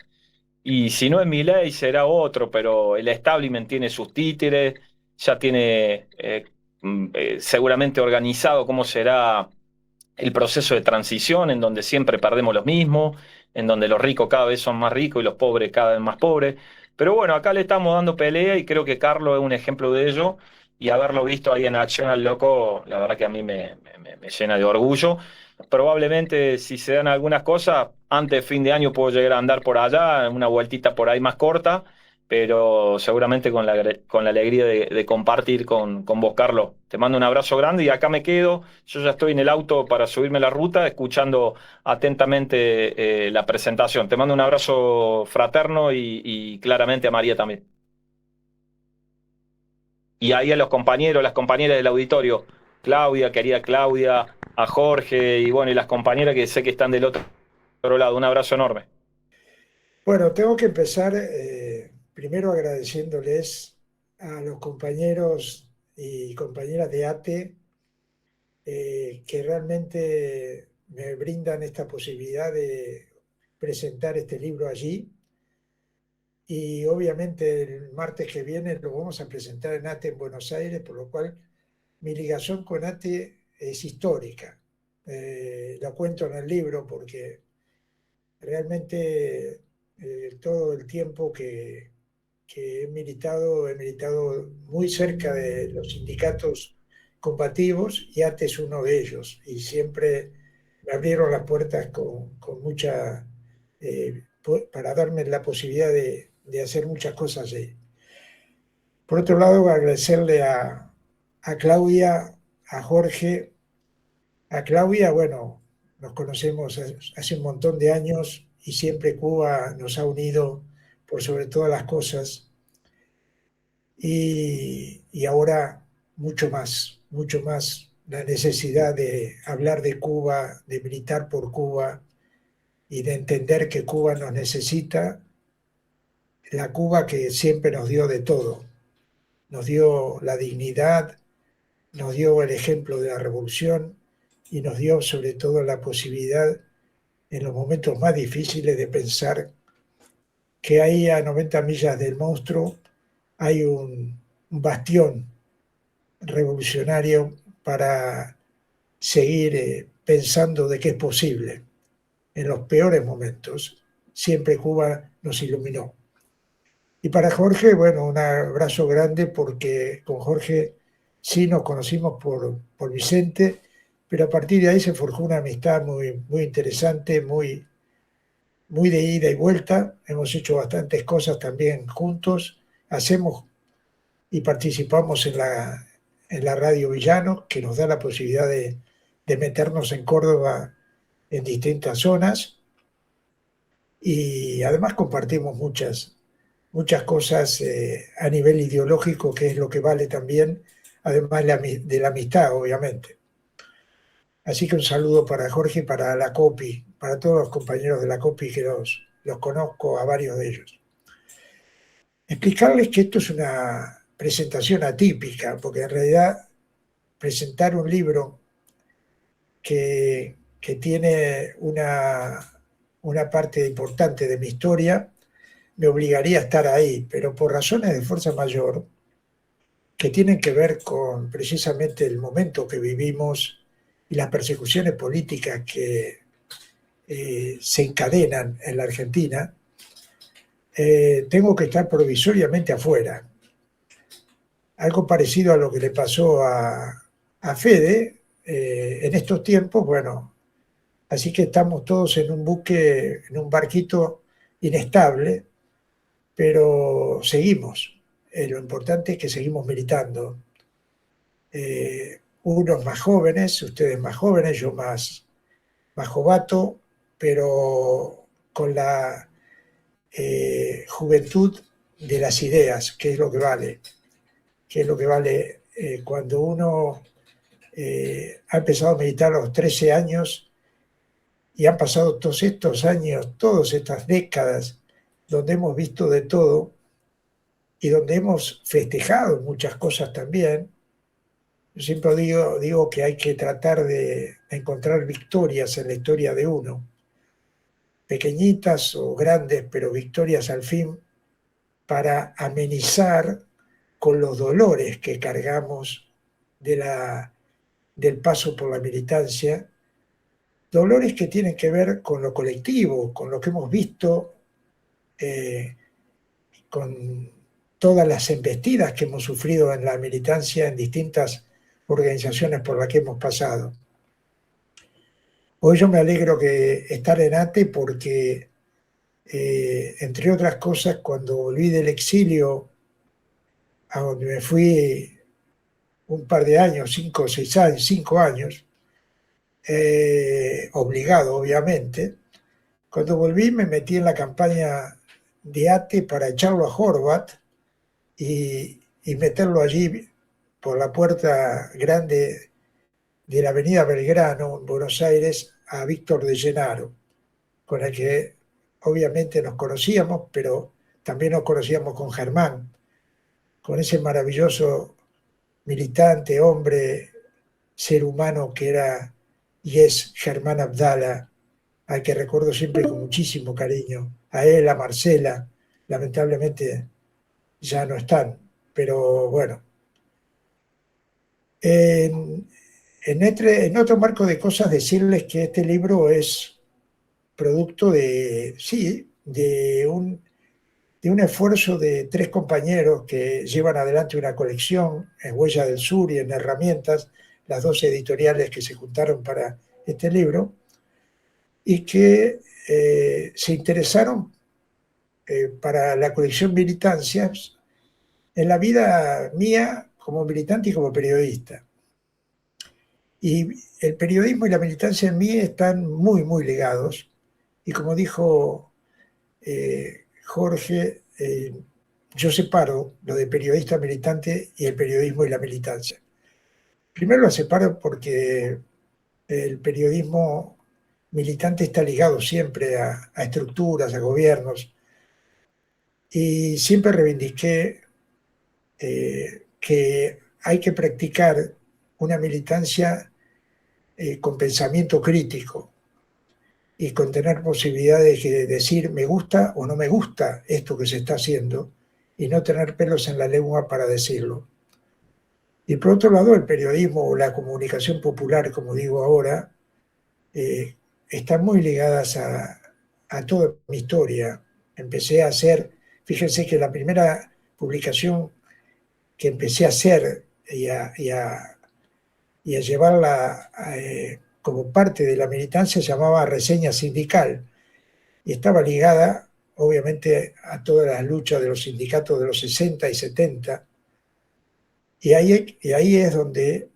D: y si no es Milei será otro, pero el establishment tiene sus títeres, ya tiene seguramente organizado cómo será el proceso de transición, en donde siempre perdemos los mismos, en donde los ricos cada vez son más ricos y los pobres cada vez más pobres. Pero bueno, acá le estamos dando pelea y creo que Carlos es un ejemplo de ello. Y haberlo visto ahí en acción al loco, la verdad que a mí me llena de orgullo. Probablemente si se dan algunas cosas, antes de fin de año puedo llegar a andar por allá, una vueltita por ahí más corta, pero seguramente con la alegría de compartir con vos, Carlos. Te mando un abrazo grande y acá me quedo. Yo ya estoy en el auto para subirme la ruta, escuchando atentamente la presentación. Te mando un abrazo fraterno y claramente a María también. Y ahí a los compañeros, las compañeras del auditorio, Claudia, querida Claudia, a Jorge y bueno, y las compañeras que sé que están del otro lado. Un abrazo enorme.
E: Bueno, tengo que empezar primero agradeciéndoles a los compañeros y compañeras de ATE que realmente me brindan esta posibilidad de presentar este libro allí. Y obviamente el martes que viene lo vamos a presentar en ATE en Buenos Aires, por lo cual mi ligación con ATE es histórica. La cuento en el libro porque realmente todo el tiempo que he militado muy cerca de los sindicatos combativos y ATE es uno de ellos. Y siempre me abrieron las puertas con mucha, para darme la posibilidad de hacer muchas cosas allí. Por otro lado, agradecerle a Claudia, a Jorge. A Claudia, bueno, nos conocemos hace un montón de años y siempre Cuba nos ha unido por sobre todas las cosas. Y ahora mucho más la necesidad de hablar de Cuba, de militar por Cuba y de entender que Cuba nos necesita, la Cuba que siempre nos dio de todo. Nos dio la dignidad, nos dio el ejemplo de la revolución y nos dio sobre todo la posibilidad en los momentos más difíciles de pensar que ahí a 90 millas del monstruo hay un bastión revolucionario para seguir pensando de que es posible. En los peores momentos, siempre Cuba nos iluminó. Y para Jorge, bueno, un abrazo grande porque con Jorge sí nos conocimos por Vicente, pero a partir de ahí se forjó una amistad muy, muy interesante, muy de ida y vuelta. Hemos hecho bastantes cosas también juntos. Hacemos y participamos en la Radio Villano, que nos da la posibilidad de meternos en Córdoba en distintas zonas. Y además compartimos muchas cosas a nivel ideológico, que es lo que vale también, además de la amistad, obviamente. Así que un saludo para Jorge y para la COPI, para todos los compañeros de la COPI que los conozco a varios de ellos. Explicarles que esto es presentación atípica, porque en realidad presentar un libro que tiene una parte importante de mi historia me obligaría a estar ahí, pero por razones de fuerza mayor que tienen que ver con precisamente el momento que vivimos y las persecuciones políticas que se encadenan en la Argentina, tengo que estar provisoriamente afuera. Algo parecido a lo que le pasó a Fede en estos tiempos, bueno, así que estamos todos en un buque, en un barquito inestable, pero seguimos. Lo importante es que seguimos militando. Unos más jóvenes, ustedes más jóvenes, yo más jovato, pero con la juventud de las ideas, que es lo que vale. Que es lo que vale cuando uno ha empezado a militar a los 13 años y han pasado todos estos años, todas estas décadas, donde hemos visto de todo y donde hemos festejado muchas cosas también. Yo siempre digo que hay que tratar de encontrar victorias en la historia de uno, pequeñitas o grandes, pero victorias al fin, para amenizar con los dolores que cargamos del paso por la militancia, dolores que tienen que ver con lo colectivo, con lo que hemos visto, con todas las embestidas que hemos sufrido en la militancia en distintas organizaciones por las que hemos pasado. Hoy yo me alegro que estar en ATE porque, entre otras cosas, cuando volví del exilio, a donde me fui un par de años, 5 o 6 años, 5 años, obligado obviamente, cuando volví me metí en la campaña de ATE para echarlo a Horvat y meterlo allí por la puerta grande de la avenida Belgrano, en Buenos Aires, a Víctor de Llenaro, con el que obviamente nos conocíamos, pero también nos conocíamos con Germán, con ese maravilloso militante, hombre, ser humano que era y es Germán Abdala, al que recuerdo siempre con muchísimo cariño, a él, a Marcela, lamentablemente ya no están, pero bueno. En otro marco de cosas, decirles que este libro es producto de un esfuerzo de 3 compañeros que llevan adelante una colección en Huella del Sur y en Herramientas, las 2 editoriales que se juntaron para este libro, y que se interesaron para la colección Militancias en la vida mía como militante y como periodista. Y el periodismo y la militancia en mí están muy, muy ligados. Y como dijo Jorge, yo separo lo de periodista militante y el periodismo y la militancia. Primero lo separo porque el periodismo militante está ligado siempre a estructuras, a gobiernos, y siempre reivindiqué que hay que practicar una militancia con pensamiento crítico y con tener posibilidades de decir me gusta o no me gusta esto que se está haciendo y no tener pelos en la lengua para decirlo. Y por otro lado, el periodismo o la comunicación popular, como digo ahora, están muy ligadas a toda mi historia. Empecé a hacer, fíjense que la primera publicación que empecé a hacer y a llevarla como parte de la militancia se llamaba Reseña Sindical y estaba ligada obviamente a todas las luchas de los sindicatos de los 60 y 70 y ahí es donde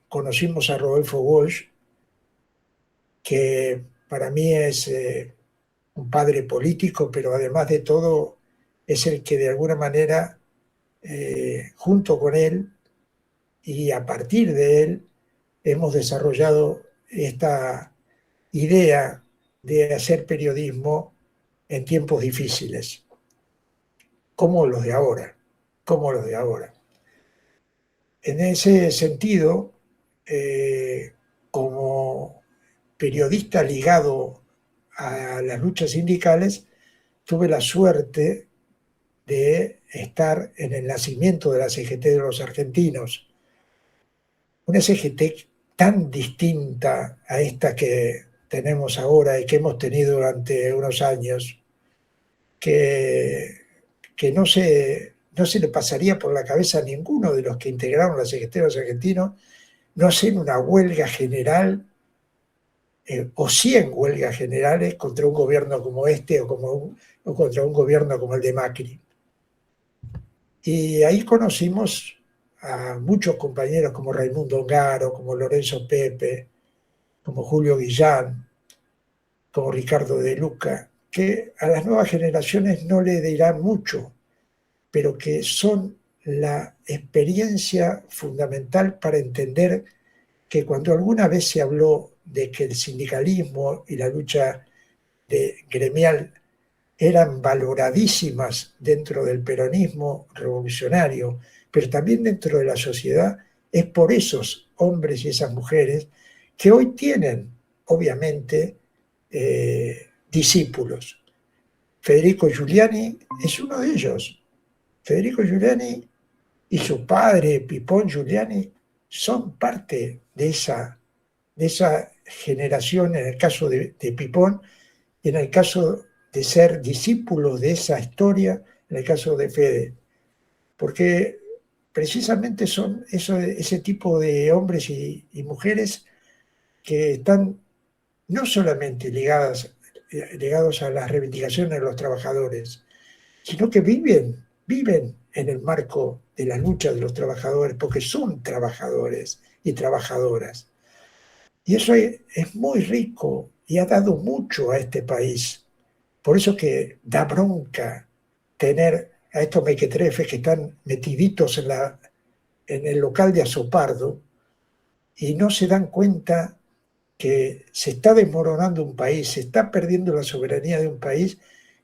E: conocimos a Rodolfo Walsh, que para mí es un padre político, pero además de todo es el que de alguna manera junto con él y a partir de él hemos desarrollado esta idea de hacer periodismo en tiempos difíciles, como los de ahora. como los de ahora. En ese sentido, como periodista ligado a las luchas sindicales, tuve la suerte de estar en el nacimiento de la CGT de los argentinos. Una CGT tan distinta a esta que tenemos ahora y que hemos tenido durante unos años, que no se le pasaría por la cabeza a ninguno de los que integraron la CGT de los argentinos no hacer una huelga general o 100 huelgas generales contra un gobierno como este o contra un gobierno como el de Macri. Y ahí conocimos a muchos compañeros como Raimundo Ongaro, como Lorenzo Pepe, como Julio Guillán, como Ricardo De Luca, que a las nuevas generaciones no le dirán mucho, pero que son la experiencia fundamental para entender que cuando alguna vez se habló de que el sindicalismo y la lucha gremial eran valoradísimas dentro del peronismo revolucionario, pero también dentro de la sociedad, es por esos hombres y esas mujeres que hoy tienen, obviamente, discípulos. Federico Giuliani es uno de ellos. Federico Giuliani y su padre, Pipón Giuliani, son parte de esa generación, en el caso de Pipón, y en el caso de ser discípulos de esa historia, en el caso de Fede. Porque precisamente son ese tipo de hombres y mujeres que están no solamente ligados a las reivindicaciones de los trabajadores, sino que viven en el marco de la lucha de los trabajadores, porque son trabajadores y trabajadoras. Y eso es muy rico y ha dado mucho a este país. Por eso que da bronca tener a estos mequetrefes que están metiditos en el local de Azopardo y no se dan cuenta que se está desmoronando un país, se está perdiendo la soberanía de un país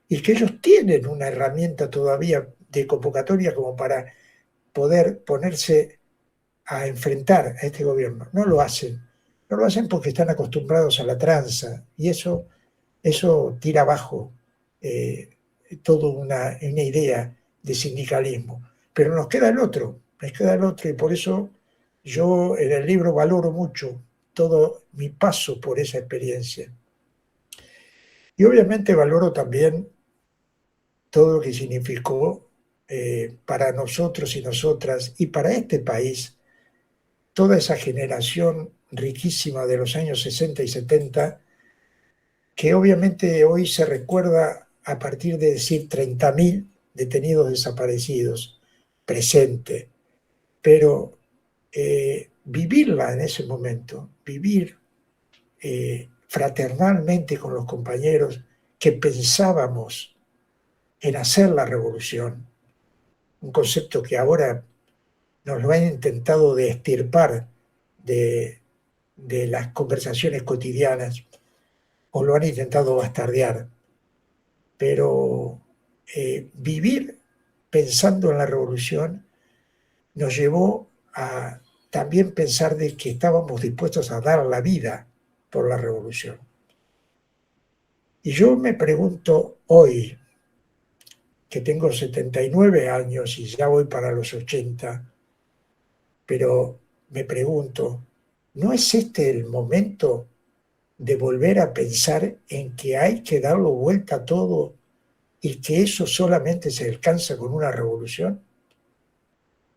E: y que ellos tienen una herramienta todavía de convocatoria como para poder ponerse a enfrentar a este gobierno. No lo hacen porque están acostumbrados a la tranza y eso tira abajo toda una idea de sindicalismo. Pero nos queda el otro y por eso yo en el libro valoro mucho todo mi paso por esa experiencia. Y obviamente valoro también todo lo que significó para nosotros y nosotras y para este país toda esa generación riquísima de los años 60 y 70 que obviamente hoy se recuerda a partir de decir 30.000 detenidos desaparecidos, presente, pero vivirla en ese momento, vivir fraternalmente con los compañeros que pensábamos en hacer la revolución, un concepto que ahora nos lo han intentado de extirpar de las conversaciones cotidianas o lo han intentado bastardear, pero vivir pensando en la revolución nos llevó a también pensar de que estábamos dispuestos a dar la vida por la revolución. Y yo me pregunto hoy, que tengo 79 años y ya voy para los 80, pero me pregunto, ¿no es este el momento de volver a pensar en que hay que darlo vuelta a todo y que eso solamente se alcanza con una revolución?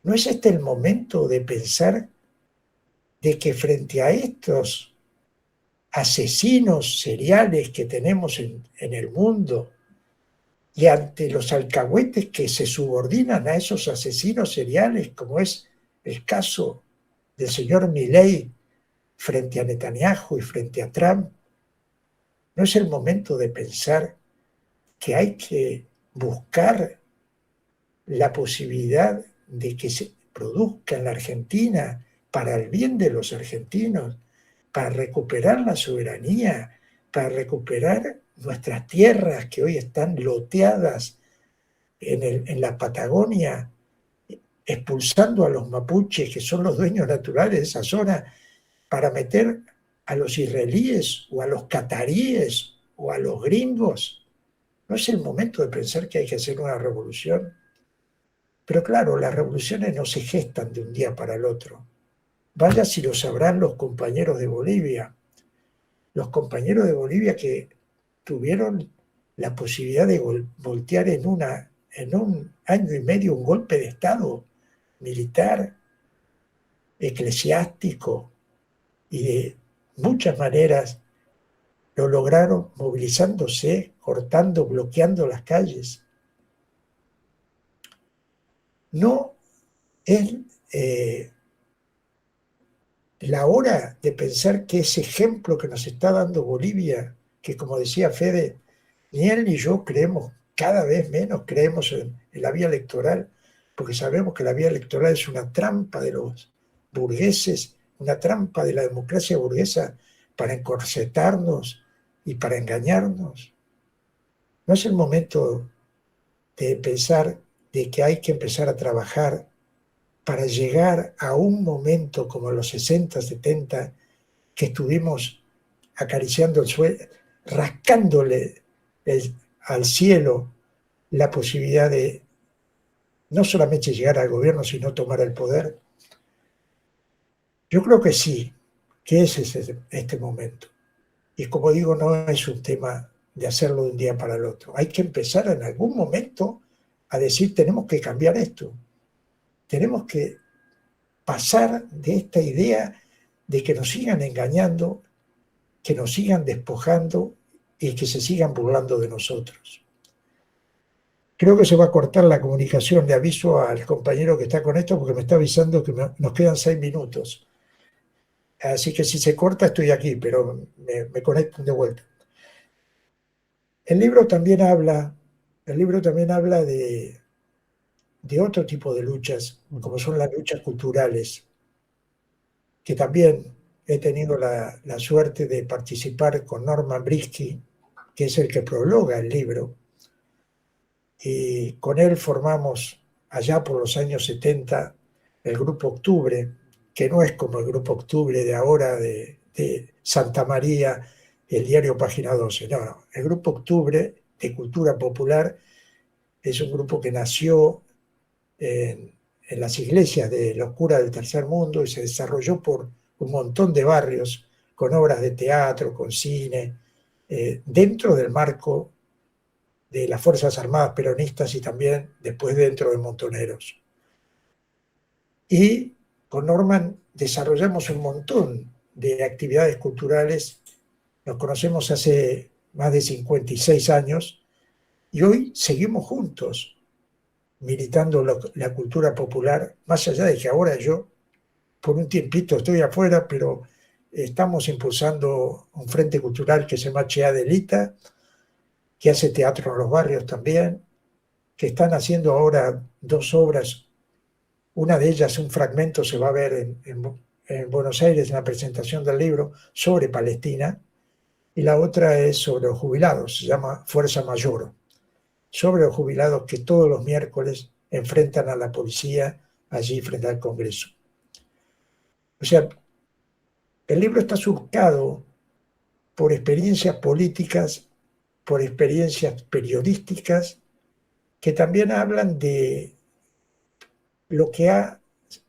E: ¿No es este el momento de pensar de que frente a estos asesinos seriales que tenemos en el mundo y ante los alcahuetes que se subordinan a esos asesinos seriales, como es el caso del señor Milei frente a Netanyahu y frente a Trump, no es el momento de pensar que hay que buscar la posibilidad de que se produzca en la Argentina para el bien de los argentinos, para recuperar la soberanía, para recuperar nuestras tierras que hoy están loteadas en la Patagonia expulsando a los mapuches, que son los dueños naturales de esa zona, para meter a los israelíes o a los cataríes o a los gringos. ¿No es el momento de pensar que hay que hacer una revolución? Pero claro, las revoluciones no se gestan de un día para el otro. Vaya si lo sabrán los compañeros de Bolivia. Los compañeros de Bolivia que tuvieron la posibilidad de voltear en un año y medio un golpe de Estado militar, eclesiástico, y de muchas maneras lo lograron movilizándose, cortando, bloqueando las calles. No es la hora de pensar que ese ejemplo que nos está dando Bolivia, que como decía Fede, ni él ni yo creemos, cada vez menos creemos en la vía electoral, porque sabemos que la vía electoral es una trampa de los burgueses, una trampa de la democracia burguesa para encorsetarnos y para engañarnos. No es el momento de pensar de que hay que empezar a trabajar para llegar a un momento como los 60, 70, que estuvimos acariciando el suelo, rascándole al cielo la posibilidad de no solamente llegar al gobierno, sino tomar el poder. Yo creo que sí, que ese es este momento. Y como digo, no es un tema de hacerlo de un día para el otro. Hay que empezar en algún momento a decir, tenemos que cambiar esto. Tenemos que pasar de esta idea de que nos sigan engañando, que nos sigan despojando y que se sigan burlando de nosotros. Creo que se va a cortar la comunicación. Le aviso al compañero que está con esto porque me está avisando que nos quedan 6 minutos. Así que si se corta estoy aquí, pero me conecto de vuelta. El libro también habla de otro tipo de luchas, como son las luchas culturales, que también he tenido la suerte de participar con Norman Brisky, que es el que prologa el libro, y con él formamos allá por los años 70 el Grupo Octubre, que no es como el Grupo Octubre de ahora de Santa María, el diario Página 12, no, el Grupo Octubre de Cultura Popular es un grupo que nació en las iglesias de los curas del Tercer Mundo y se desarrolló por un montón de barrios con obras de teatro, con cine, dentro del marco de las Fuerzas Armadas Peronistas y también después dentro de Montoneros. Y con Norman desarrollamos un montón de actividades culturales. Nos conocemos hace más de 56 años y hoy seguimos juntos militando la cultura popular, más allá de que ahora yo por un tiempito estoy afuera, pero estamos impulsando un frente cultural que se llama Chea Delita, que hace teatro en los barrios también, que están haciendo ahora 2 obras. Una de ellas, un fragmento, se va a ver en Buenos Aires en la presentación del libro sobre Palestina, y la otra es sobre los jubilados, se llama Fuerza Mayor, sobre los jubilados que todos los miércoles enfrentan a la policía allí frente al Congreso. O sea, el libro está surcado por experiencias políticas, por experiencias periodísticas, que también hablan de lo que ha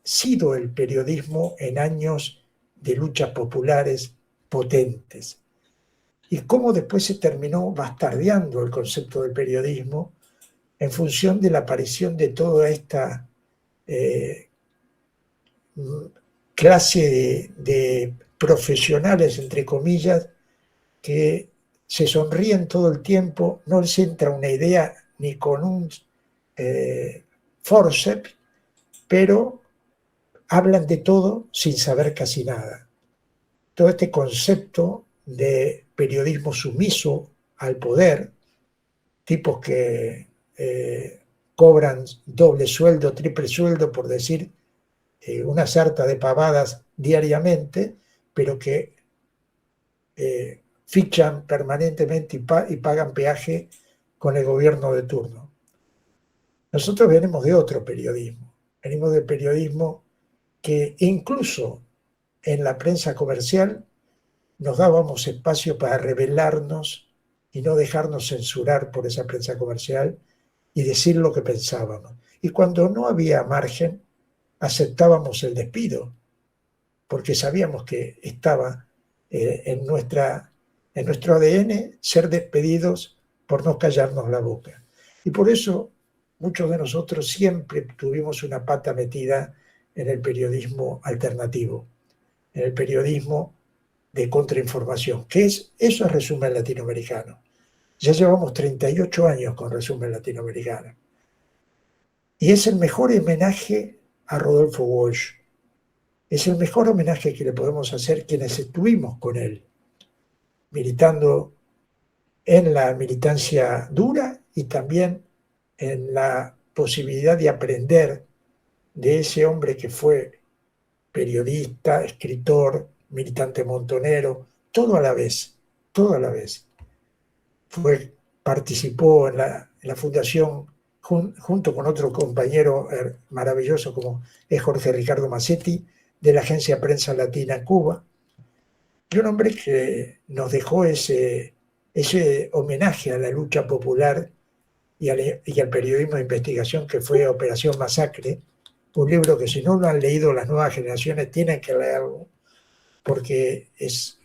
E: sido el periodismo en años de luchas populares potentes y cómo después se terminó bastardeando el concepto del periodismo en función de la aparición de toda esta clase de profesionales, entre comillas, que se sonríen todo el tiempo, no les entra una idea ni con un forceps, pero hablan de todo sin saber casi nada. Todo este concepto de periodismo sumiso al poder, tipos que cobran doble sueldo, triple sueldo, por decir una sarta de pavadas diariamente, pero que fichan permanentemente y pagan peaje con el gobierno de turno. Nosotros venimos de otro periodismo, venimos del periodismo que incluso en la prensa comercial nos dábamos espacio para rebelarnos y no dejarnos censurar por esa prensa comercial y decir lo que pensábamos. Y cuando no había margen, aceptábamos el despido, porque sabíamos que estaba en nuestro ADN ser despedidos por no callarnos la boca. Y por eso muchos de nosotros siempre tuvimos una pata metida en el periodismo alternativo, en el periodismo de contrainformación, eso es Resumen Latinoamericano. Ya llevamos 38 años con Resumen Latinoamericano. Y es el mejor homenaje a Rodolfo Walsh. Es el mejor homenaje que le podemos hacer quienes estuvimos con él, militando en la militancia dura y también en la posibilidad de aprender de ese hombre que fue periodista, escritor, militante montonero, todo a la vez, todo a la vez. Participó en la fundación junto con otro compañero maravilloso como es Jorge Ricardo Massetti, de la Agencia Prensa Latina en Cuba, y un hombre que nos dejó ese homenaje a la lucha popular y al periodismo de investigación que fue Operación Masacre, un libro que si no lo han leído las nuevas generaciones tienen que leerlo, porque es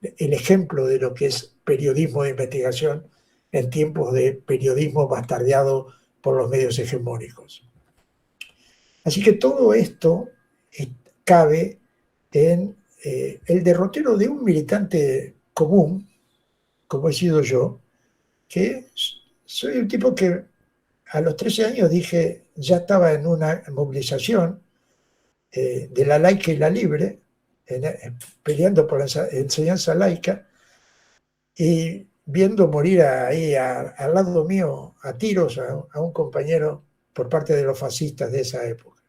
E: el ejemplo de lo que es periodismo de investigación en tiempos de periodismo bastardeado por los medios hegemónicos. Así que todo esto cabe en el derrotero de un militante común, como he sido yo, que soy un tipo que a los 13 años dije, ya estaba en una movilización de la laica y la libre, peleando por la enseñanza laica, y viendo morir ahí al lado mío a tiros a un compañero por parte de los fascistas de esa época,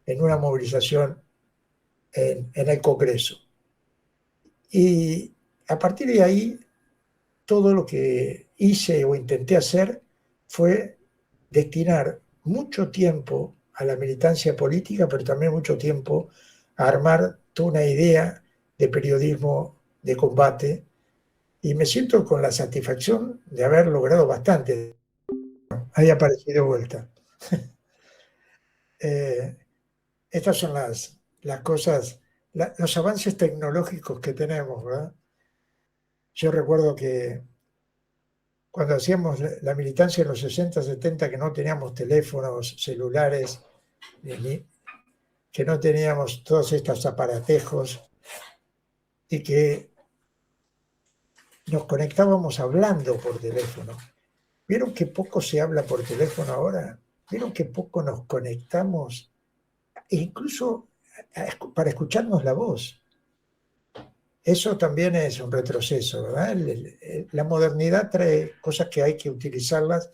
E: en una movilización en el Congreso. Y a partir de ahí, todo lo que hice o intenté hacer fue destinar mucho tiempo a la militancia política, pero también mucho tiempo a armar toda una idea de periodismo de combate, y me siento con la satisfacción de haber logrado bastante. Ahí aparecí de vuelta. Estas son las cosas, los avances tecnológicos que tenemos, ¿verdad? Yo recuerdo que cuando hacíamos la militancia en los 60, 70, que no teníamos teléfonos celulares, que no teníamos todos estos aparatejos y que nos conectábamos hablando por teléfono. ¿Vieron que poco se habla por teléfono ahora? ¿Vieron que poco nos conectamos? E incluso para escucharnos la voz. Eso también es un retroceso, ¿verdad? La modernidad trae cosas que hay que utilizarlas,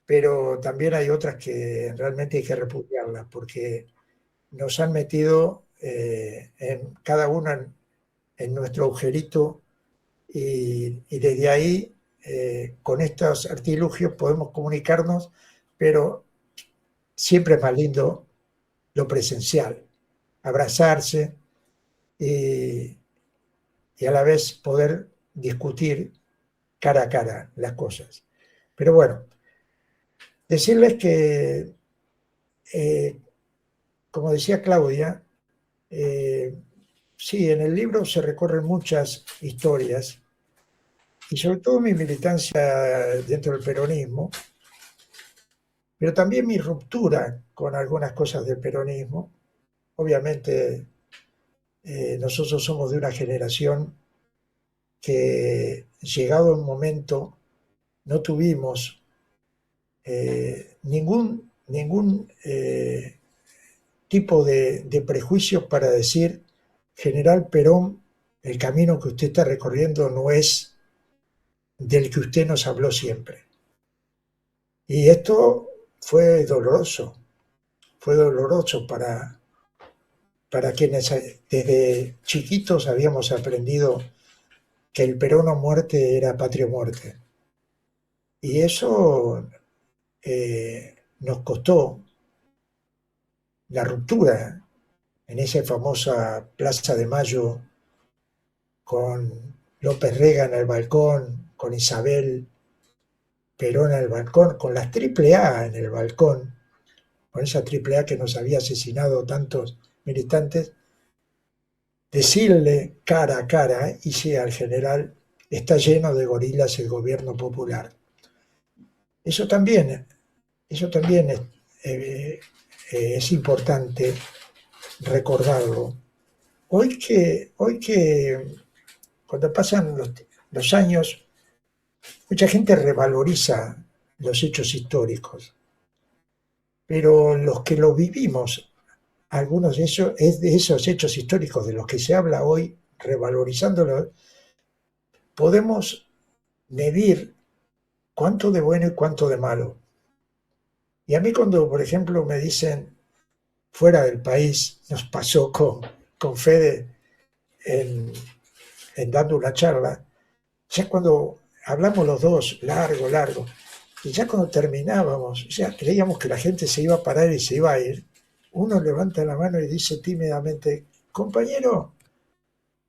E: pero también hay otras que realmente hay que repudiarlas, porque nos han metido en cada uno en nuestro agujerito, y desde ahí, con estos artilugios podemos comunicarnos, pero siempre es más lindo lo presencial, abrazarse y a la vez poder discutir cara a cara las cosas. Pero bueno, decirles que, como decía Claudia, sí, en el libro se recorren muchas historias, y sobre todo mi militancia dentro del peronismo, pero también mi ruptura con algunas cosas del peronismo. Obviamente, nosotros somos de una generación que, llegado un momento, no tuvimos ningún tipo de prejuicio para decir: General Perón, el camino que usted está recorriendo no es del que usted nos habló siempre. Y esto fue doloroso para quienes desde chiquitos habíamos aprendido que el Perón o muerte era patria o muerte. Y eso nos costó la ruptura en esa famosa Plaza de Mayo con López Rega en el balcón, con Isabel Perón en el balcón, con las AAA en el balcón, con esa AAA que nos había asesinado tantos militantes, decirle cara a cara, y sí, al general, está lleno de gorilas el gobierno popular. Eso también es importante recordarlo. Hoy que cuando pasan los años, mucha gente revaloriza los hechos históricos, pero los que lo vivimos, algunos de esos, es de esos hechos históricos de los que se habla hoy, revalorizándolo, podemos medir cuánto de bueno y cuánto de malo. Y a mí cuando, por ejemplo, me dicen fuera del país, nos pasó con Fede en dando una charla, ya cuando hablamos los dos, largo, y ya cuando terminábamos, ya creíamos que la gente se iba a parar y se iba a ir, uno levanta la mano y dice tímidamente, compañero,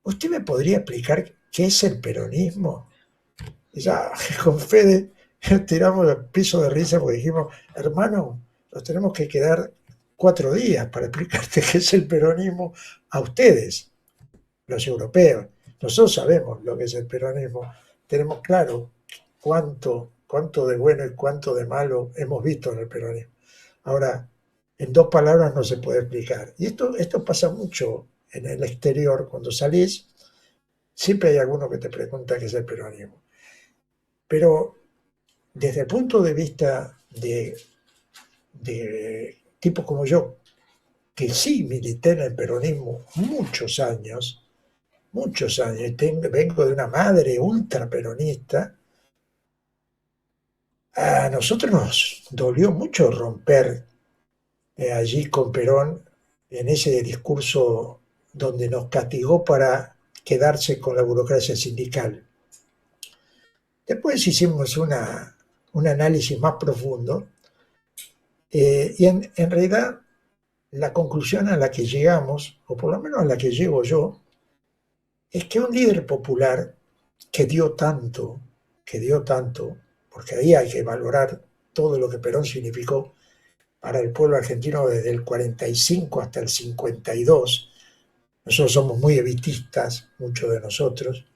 E: ¿usted me podría explicar qué es el peronismo? Y ya con Fede tiramos el piso de risa porque dijimos, hermano, nos tenemos que quedar 4 días para explicarte qué es el peronismo a ustedes, los europeos. Nosotros sabemos lo que es el peronismo, tenemos claro cuánto de bueno y cuánto de malo hemos visto en el peronismo. Ahora, en 2 palabras no se puede explicar. Y esto pasa mucho en el exterior. Cuando salís, siempre hay alguno que te pregunta qué es el peronismo. Pero desde el punto de vista de tipos como yo, que sí milité en el peronismo muchos años, vengo de una madre ultra peronista, a nosotros nos dolió mucho romper allí con Perón en ese discurso donde nos castigó para quedarse con la burocracia sindical. Después hicimos un análisis más profundo y en realidad la conclusión a la que llegamos, o por lo menos a la que llego yo, es que un líder popular que dio tanto, porque ahí hay que valorar todo lo que Perón significó para el pueblo argentino desde el 45 hasta el 52. Nosotros somos muy evitistas, muchos de nosotros,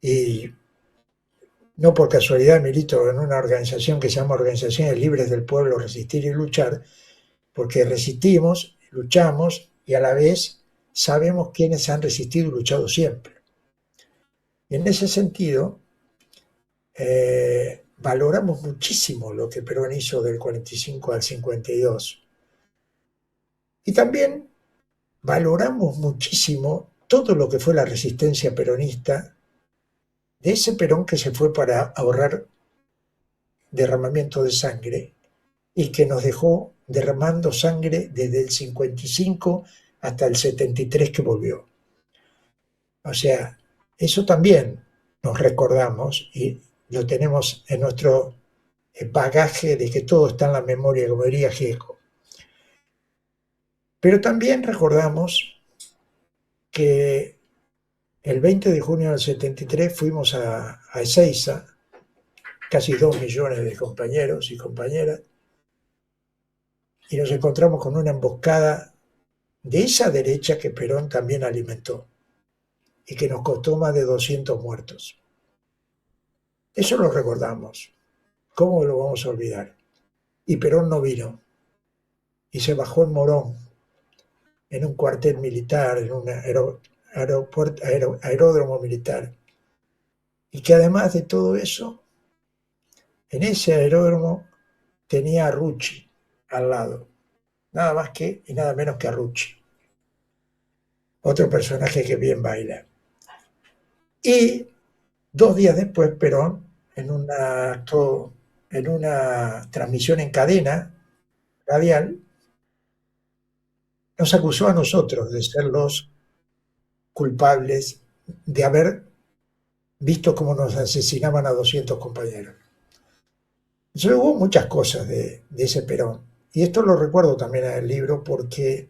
E: y no por casualidad milito en una organización que se llama Organizaciones Libres del Pueblo, Resistir y Luchar, porque resistimos, luchamos y a la vez sabemos quiénes han resistido y luchado siempre. Y en ese sentido, valoramos muchísimo lo que Perón hizo del 45 al 52. Y también valoramos muchísimo todo lo que fue la resistencia peronista, de ese Perón que se fue para ahorrar derramamiento de sangre y que nos dejó derramando sangre desde el 55 hasta el 73 que volvió. O sea, eso también nos recordamos y lo tenemos en nuestro bagaje de que todo está en la memoria, como diría Gieco. Pero también recordamos que el 20 de junio del 73 fuimos a Ezeiza, casi 2 millones de compañeros y compañeras, y nos encontramos con una emboscada de esa derecha que Perón también alimentó y que nos costó más de 200 muertos. Eso lo recordamos. ¿Cómo lo vamos a olvidar? Y Perón no vino. Y se bajó en Morón, en un cuartel militar, en un aeródromo militar. Y que además de todo eso, en ese aeródromo tenía a Rucci al lado. Nada más que y nada menos que a Rucci. Otro personaje que bien baila. Y 2 días después, Perón, en una transmisión en cadena radial, nos acusó a nosotros de ser los culpables de haber visto cómo nos asesinaban a 200 compañeros. Entonces hubo muchas cosas de ese Perón. y esto lo recuerdo también en el libro, porque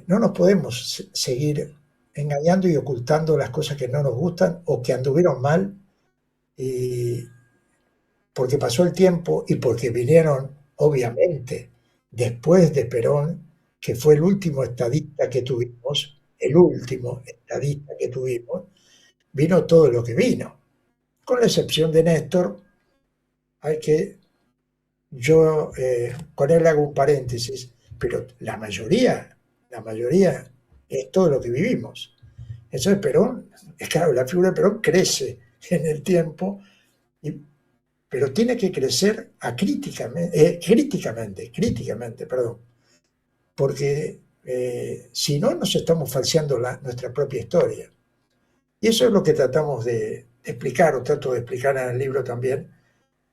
E: no nos podemos seguir engañando y ocultando las cosas que no nos gustan o que anduvieron mal, y porque pasó el tiempo y porque vinieron, obviamente, después de Perón, que fue el último estadista que tuvimos, vino todo lo que vino, con la excepción de Néstor. Yo con él hago un paréntesis, pero la mayoría es todo lo que vivimos. Entonces Perón, es claro, la figura de Perón crece en el tiempo, pero tiene que crecer críticamente, perdón, porque si no nos estamos falseando nuestra propia historia. Y eso es lo que tratamos de explicar, o trato de explicar en el libro también,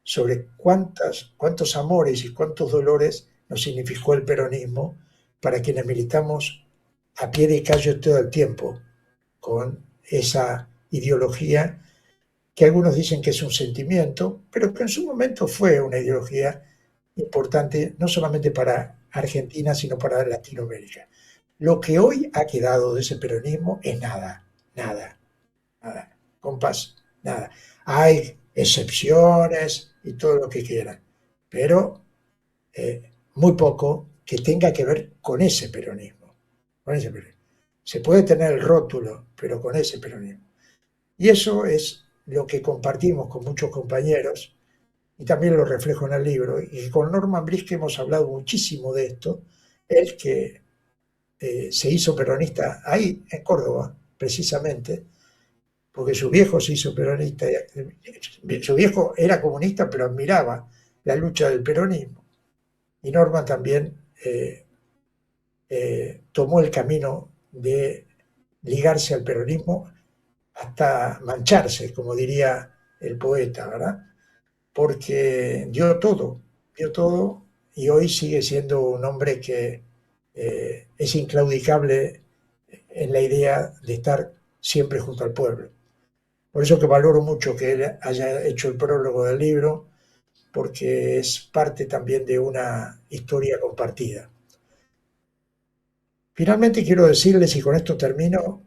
E: sobre cuántos amores y cuántos dolores nos significó el peronismo para quienes militamos a pie de callo todo el tiempo con esa ideología que algunos dicen que es un sentimiento, pero que en su momento fue una ideología importante no solamente para Argentina, sino para Latinoamérica. Lo que hoy ha quedado de ese peronismo es nada, compás, nada. Hay excepciones y todo lo que quieran, pero muy poco que tenga que ver con ese peronismo. Se puede tener el rótulo, pero con ese peronismo. Y eso es lo que compartimos con muchos compañeros, y también lo reflejo en el libro, y con Norman Briske hemos hablado muchísimo de esto, él que se hizo peronista ahí, en Córdoba, precisamente, porque su viejo se hizo peronista, su viejo era comunista, pero admiraba la lucha del peronismo. Y Norman también tomó el camino de ligarse al peronismo hasta mancharse, como diría el poeta, ¿verdad? Porque dio todo, y hoy sigue siendo un hombre que es inclaudicable en la idea de estar siempre junto al pueblo. Por eso que valoro mucho que él haya hecho el prólogo del libro, porque es parte también de una historia compartida. Finalmente quiero decirles, y con esto termino,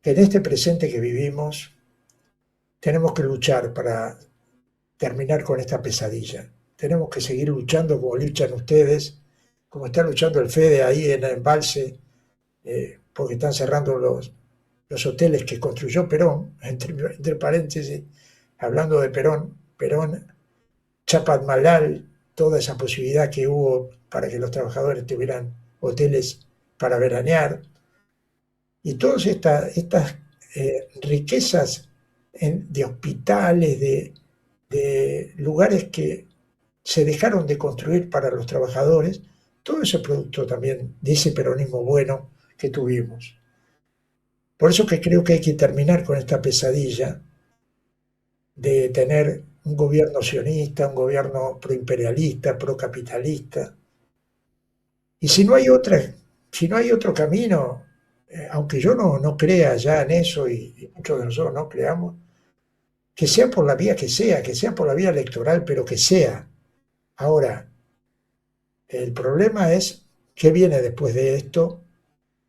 E: que en este presente que vivimos tenemos que luchar para terminar con esta pesadilla. Tenemos que seguir luchando como luchan ustedes, como está luchando el Fede ahí en el embalse, porque están cerrando los hoteles que construyó Perón, entre paréntesis, hablando de Perón, Chapadmalal, toda esa posibilidad que hubo para que los trabajadores tuvieran hoteles para veranear, y todas estas riquezas de hospitales, de lugares que se dejaron de construir para los trabajadores, todo ese producto también de ese peronismo bueno que tuvimos. Por eso que creo que hay que terminar con esta pesadilla de tener un gobierno sionista, un gobierno proimperialista, procapitalista. Y si no hay otro camino, aunque yo no crea ya en eso, y muchos de nosotros no creamos, que sea por la vía que sea por la vía electoral, pero que sea. Ahora, el problema es qué viene después de esto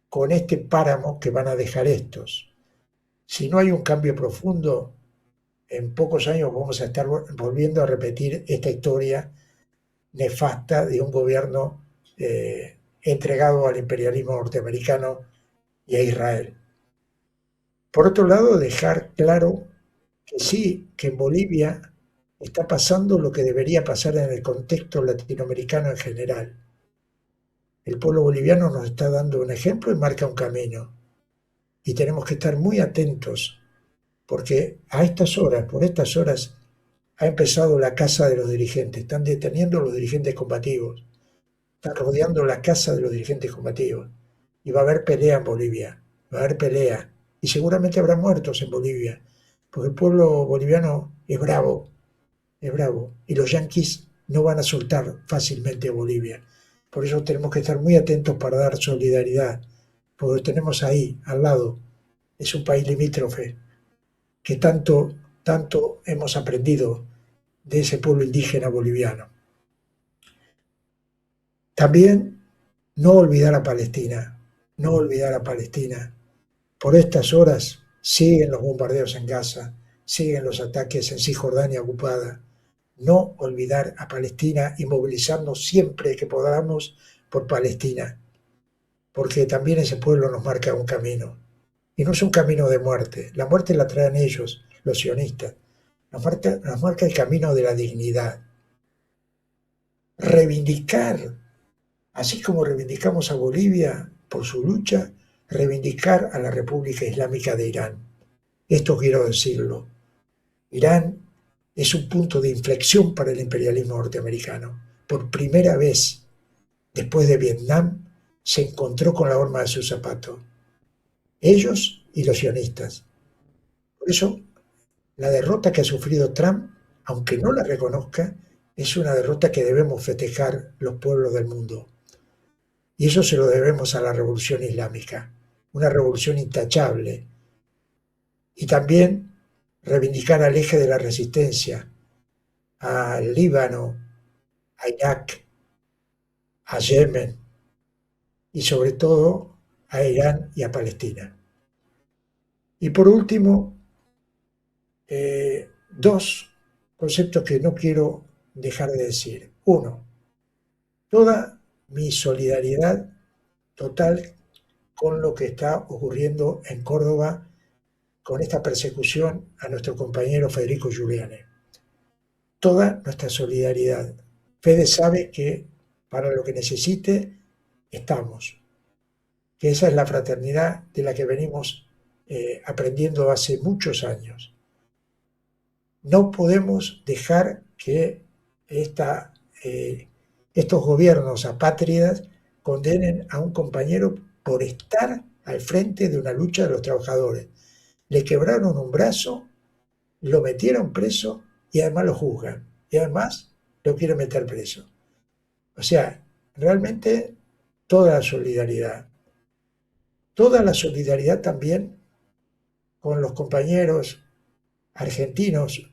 E: con este páramo que van a dejar estos. Si no hay un cambio profundo, en pocos años vamos a estar volviendo a repetir esta historia nefasta de un gobierno entregado al imperialismo norteamericano y a Israel. Por otro lado, dejar claro que sí, que en Bolivia está pasando lo que debería pasar en el contexto latinoamericano en general. El pueblo boliviano nos está dando un ejemplo y marca un camino. Y tenemos que estar muy atentos, porque por estas horas, ha empezado la caza de los dirigentes. Están deteniendo a los dirigentes combativos. Están rodeando la casa de los dirigentes combativos. Y va a haber pelea en Bolivia. Va a haber pelea. Y seguramente habrá muertos en Bolivia, porque el pueblo boliviano es bravo. Y los yanquis no van a soltar fácilmente a Bolivia. Por eso tenemos que estar muy atentos para dar solidaridad, porque lo tenemos ahí, al lado. Es un país limítrofe, que tanto hemos aprendido de ese pueblo indígena boliviano. También no olvidar a Palestina, no olvidar a Palestina. Por estas horas siguen los bombardeos en Gaza, siguen los ataques en Cisjordania ocupada. No olvidar a Palestina y movilizarnos siempre que podamos por Palestina, porque también ese pueblo nos marca un camino. Y no es un camino de muerte, la muerte la traen ellos, los sionistas. Nos marca el camino de la dignidad. Reivindicar, así como reivindicamos a Bolivia por su lucha, reivindicar a la República Islámica de Irán. Esto quiero decirlo. Irán es un punto de inflexión para el imperialismo norteamericano. Por primera vez, después de Vietnam, se encontró con la horma de su zapato. Ellos y los sionistas. Por eso, la derrota que ha sufrido Trump, aunque no la reconozca, es una derrota que debemos festejar los pueblos del mundo. Y eso se lo debemos a la revolución islámica, una revolución intachable. Y también reivindicar al eje de la resistencia, al Líbano, a Irak, a Yemen y sobre todo a Irán y a Palestina. Y por último, dos conceptos que no quiero dejar de decir. Uno, toda mi solidaridad total con lo que está ocurriendo en Córdoba con esta persecución a nuestro compañero Federico Giuliani. Toda nuestra solidaridad. Fede sabe que para lo que necesite estamos, que esa es la fraternidad de la que venimos aprendiendo hace muchos años. No podemos dejar que estos gobiernos apátridas condenen a un compañero por estar al frente de una lucha de los trabajadores. Le quebraron un brazo, lo metieron preso y además lo juzgan. Y además lo quieren meter preso. O sea, realmente toda la solidaridad. Toda la solidaridad también con los compañeros argentinos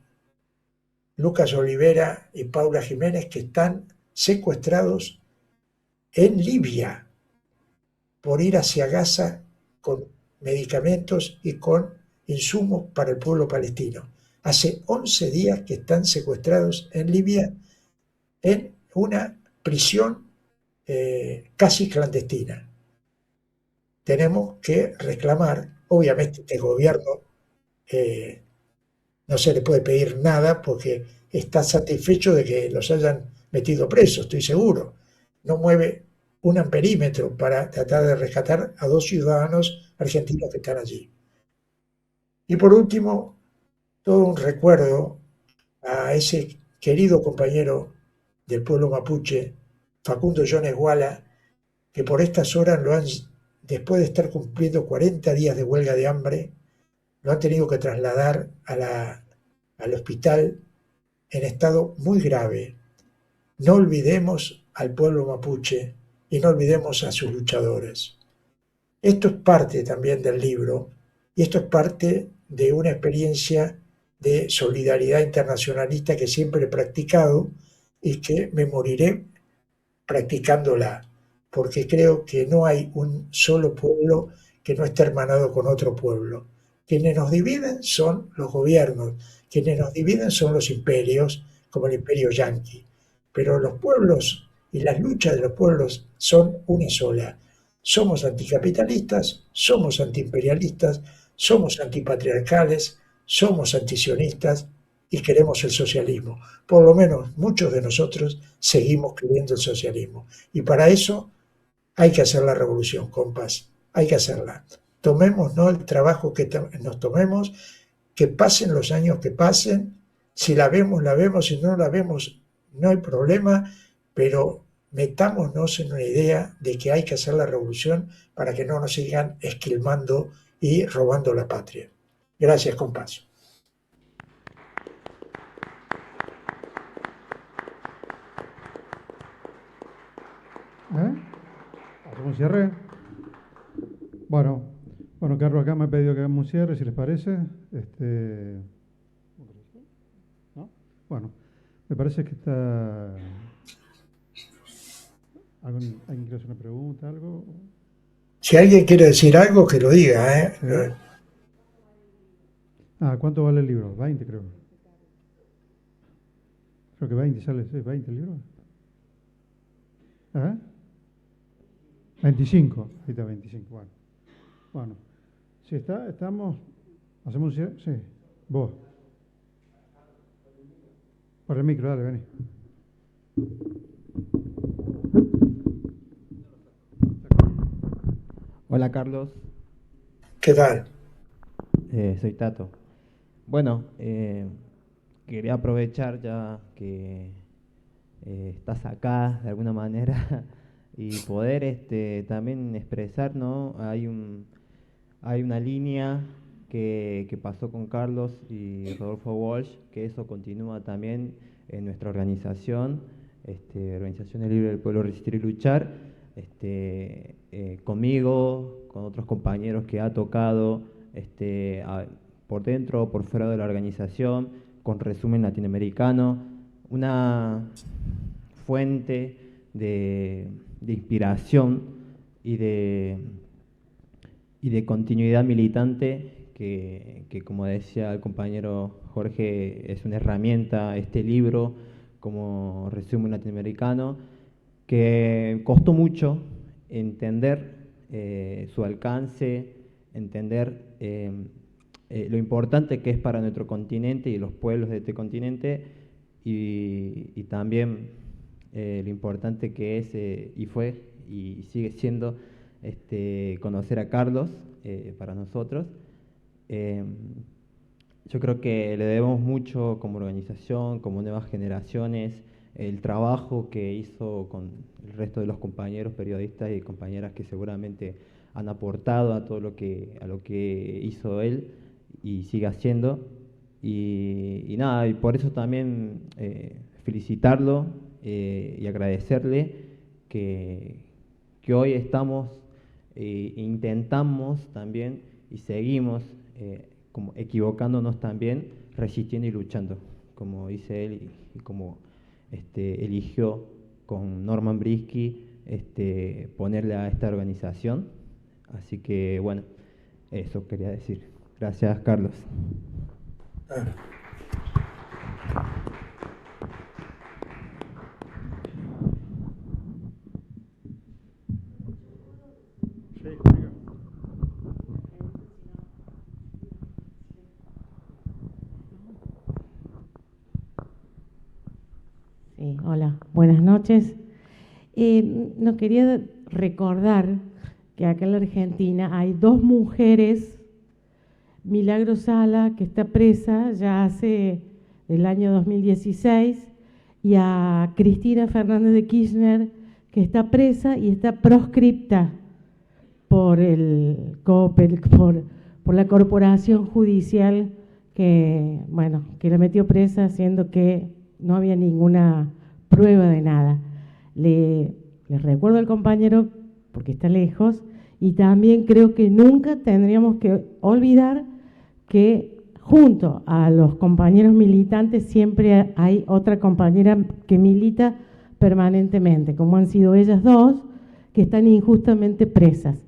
E: Lucas Olivera y Paula Jiménez, que están secuestrados en Libia por ir hacia Gaza con medicamentos y con insumos para el pueblo palestino. Hace 11 días que están secuestrados en Libia en una prisión casi clandestina. Tenemos que reclamar, obviamente este gobierno no se le puede pedir nada porque está satisfecho de que los hayan metido presos, estoy seguro. No mueve un amperímetro para tratar de rescatar a 2 ciudadanos argentinos que están allí. Y por último, todo un recuerdo a ese querido compañero del pueblo mapuche, Facundo Jones Guala, que por estas horas después de estar cumpliendo 40 días de huelga de hambre, lo han tenido que trasladar al hospital en estado muy grave. No olvidemos al pueblo mapuche y no olvidemos a sus luchadores. Esto es parte también del libro y esto es parte de una experiencia de solidaridad internacionalista que siempre he practicado y que me moriré practicándola, porque creo que no hay un solo pueblo que no esté hermanado con otro pueblo. Quienes nos dividen son los gobiernos, quienes nos dividen son los imperios, como el imperio yanqui. Pero los pueblos y las luchas de los pueblos son una sola. Somos anticapitalistas, somos antiimperialistas, somos antipatriarcales, somos antisionistas y queremos el socialismo. Por lo menos muchos de nosotros seguimos queriendo el socialismo. Y para eso hay que hacer la revolución, compas. Hay que hacerla. Tomemos, ¿no?, el trabajo que nos tomemos, que pasen los años que pasen. Si la vemos, si no la vemos, no hay problema, pero metámonos en una idea de que hay que hacer la revolución para que no nos sigan esquilmando y robando la patria. Gracias, compas.
C: ¿Hacemos un cierre? Bueno, Carlos acá me ha pedido que hagamos un cierre, si les parece. ¿No? Bueno, me parece que está... ¿Alguien quiere hacer una pregunta, algo?
E: Si alguien quiere decir algo, que lo diga, ¿eh?
C: Sí. ¿Cuánto vale el libro? 20, creo. Creo que 20 sale, ¿sí? 20 el libro. 25, ahí está 25, bueno. Si estamos, hacemos un cierre, sí, vos. Por el micro, dale, vení.
F: Hola Carlos.
E: ¿Qué tal?
F: Soy Tato. Bueno, quería aprovechar ya que estás acá de alguna manera y poder también expresar, ¿no? Hay una línea que pasó con Carlos y Rodolfo Walsh, que eso continúa también en nuestra organización, Organización Libre del Pueblo Resistir y Luchar, conmigo, con otros compañeros que ha tocado por dentro o por fuera de la organización, con Resumen Latinoamericano, una fuente de inspiración y de continuidad militante que, como decía el compañero Jorge, es una herramienta, este libro como Resumen Latinoamericano, que costó mucho entender su alcance, entender lo importante que es para nuestro continente y los pueblos de este continente, y también lo importante que es y fue y sigue siendo conocer a Carlos para nosotros. Yo creo que le debemos mucho como organización, como nuevas generaciones, el trabajo que hizo con el resto de los compañeros periodistas y compañeras que seguramente han aportado a todo lo que hizo él y sigue haciendo. Y nada, y por eso también felicitarlo y agradecerle que hoy estamos intentamos también y seguimos como equivocándonos también, resistiendo y luchando, como dice él y como eligió con Norman Brisky ponerle a esta organización. Así que bueno, eso quería decir. Gracias, Carlos.
G: Sí, hola, buenas noches. Nos quería recordar que acá en la Argentina hay dos mujeres, Milagro Sala, que está presa ya hace el año 2016, y a Cristina Fernández de Kirchner, que está presa y está proscripta por el COPEL, por la corporación judicial que la metió presa, siendo que no había ninguna prueba de nada. Les recuerdo al compañero, porque está lejos, y también creo que nunca tendríamos que olvidar que junto a los compañeros militantes siempre hay otra compañera que milita permanentemente, como han sido ellas dos, que están injustamente presas.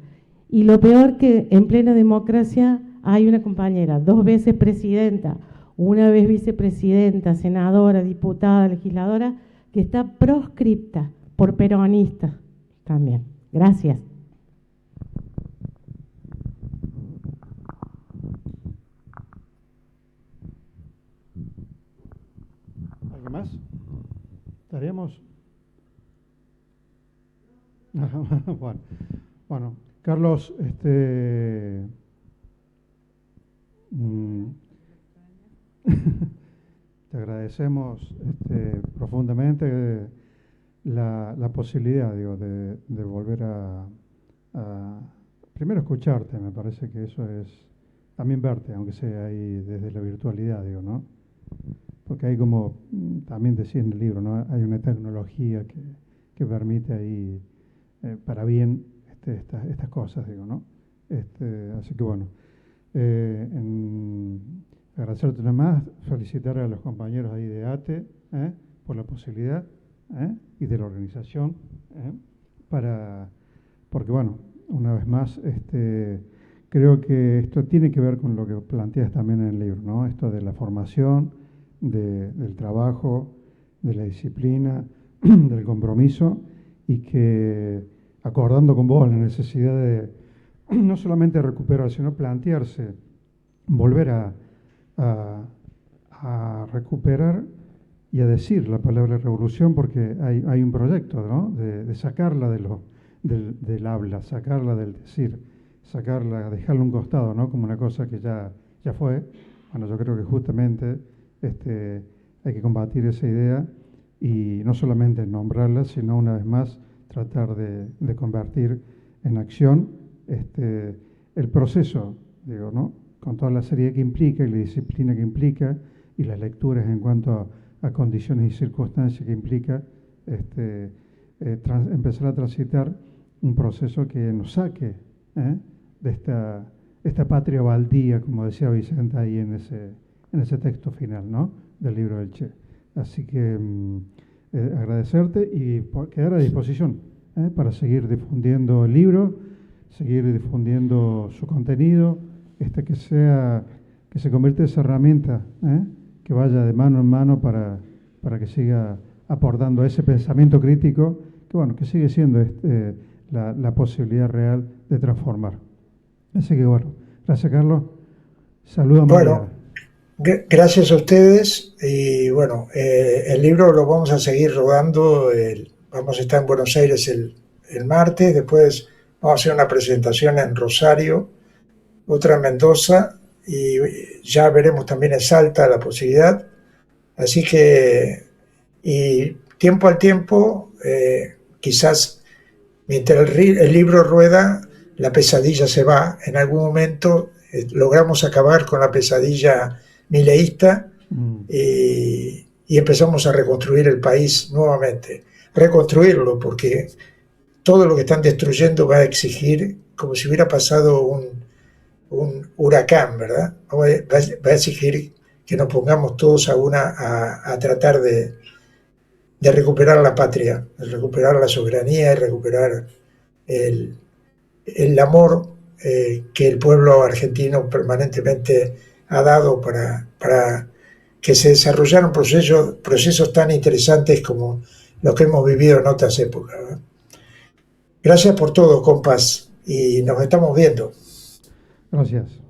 G: Y lo peor, que en plena democracia hay una compañera, 2 veces presidenta, una vez vicepresidenta, senadora, diputada, legisladora, que está proscripta por peronista también. Gracias.
C: ¿Alguien más? ¿Estaríamos? Bueno, Carlos, te agradecemos profundamente la posibilidad, digo, de volver a primero escucharte. Me parece que eso es también verte, aunque sea ahí desde la virtualidad, digo, ¿no? Porque hay, como también decía en el libro, ¿no? Hay una tecnología que permite ahí para bien estas cosas, digo, ¿no? Así que bueno, agradecerte una más, felicitar a los compañeros ahí de ATE por la posibilidad y de la organización porque bueno, una vez más, creo que esto tiene que ver con lo que planteas también en el libro, ¿no? Esto de la formación, del trabajo, de la disciplina, del compromiso, y que acordando con vos la necesidad de no solamente recuperar, sino plantearse, volver a recuperar y a decir la palabra revolución, porque hay un proyecto, ¿no? de sacarla del habla, sacarla del decir, sacarla, dejarla a un costado, ¿no? Como una cosa que ya fue. Bueno, yo creo que justamente hay que combatir esa idea y no solamente nombrarla, sino una vez más tratar de convertir en acción el proceso, digo, ¿no? Con toda la seriedad que implica y la disciplina que implica y las lecturas en cuanto a condiciones y circunstancias que implica empezar a transitar un proceso que nos saque de esta patria baldía, como decía Vicente ahí en ese texto final, ¿no? Del libro del Che. Así que agradecerte y quedar a disposición para seguir difundiendo el libro, seguir difundiendo su contenido, que se convierta en esa herramienta que vaya de mano en mano para que siga aportando ese pensamiento crítico que sigue siendo la posibilidad real de transformar. Así que bueno, gracias Carlos. Saludos a María.
E: Bueno, gracias a ustedes y bueno, el libro lo vamos a seguir rodando, vamos a estar en Buenos Aires el martes, después vamos a hacer una presentación en Rosario, otra en Mendoza y ya veremos también en Salta la posibilidad. Así que, y tiempo al tiempo, quizás mientras el libro rueda, la pesadilla se va. En algún momento logramos acabar con la pesadilla mileísta y empezamos a reconstruir el país nuevamente. Reconstruirlo, porque todo lo que están destruyendo va a exigir, como si hubiera pasado un huracán, ¿verdad? Va a exigir que nos pongamos todos a tratar de recuperar la patria, de recuperar la soberanía y recuperar el amor que el pueblo argentino permanentemente ha dado para que se desarrollaran procesos tan interesantes como los que hemos vivido en otras épocas, ¿verdad? Gracias por todo, compas, y nos estamos viendo.
C: Gracias.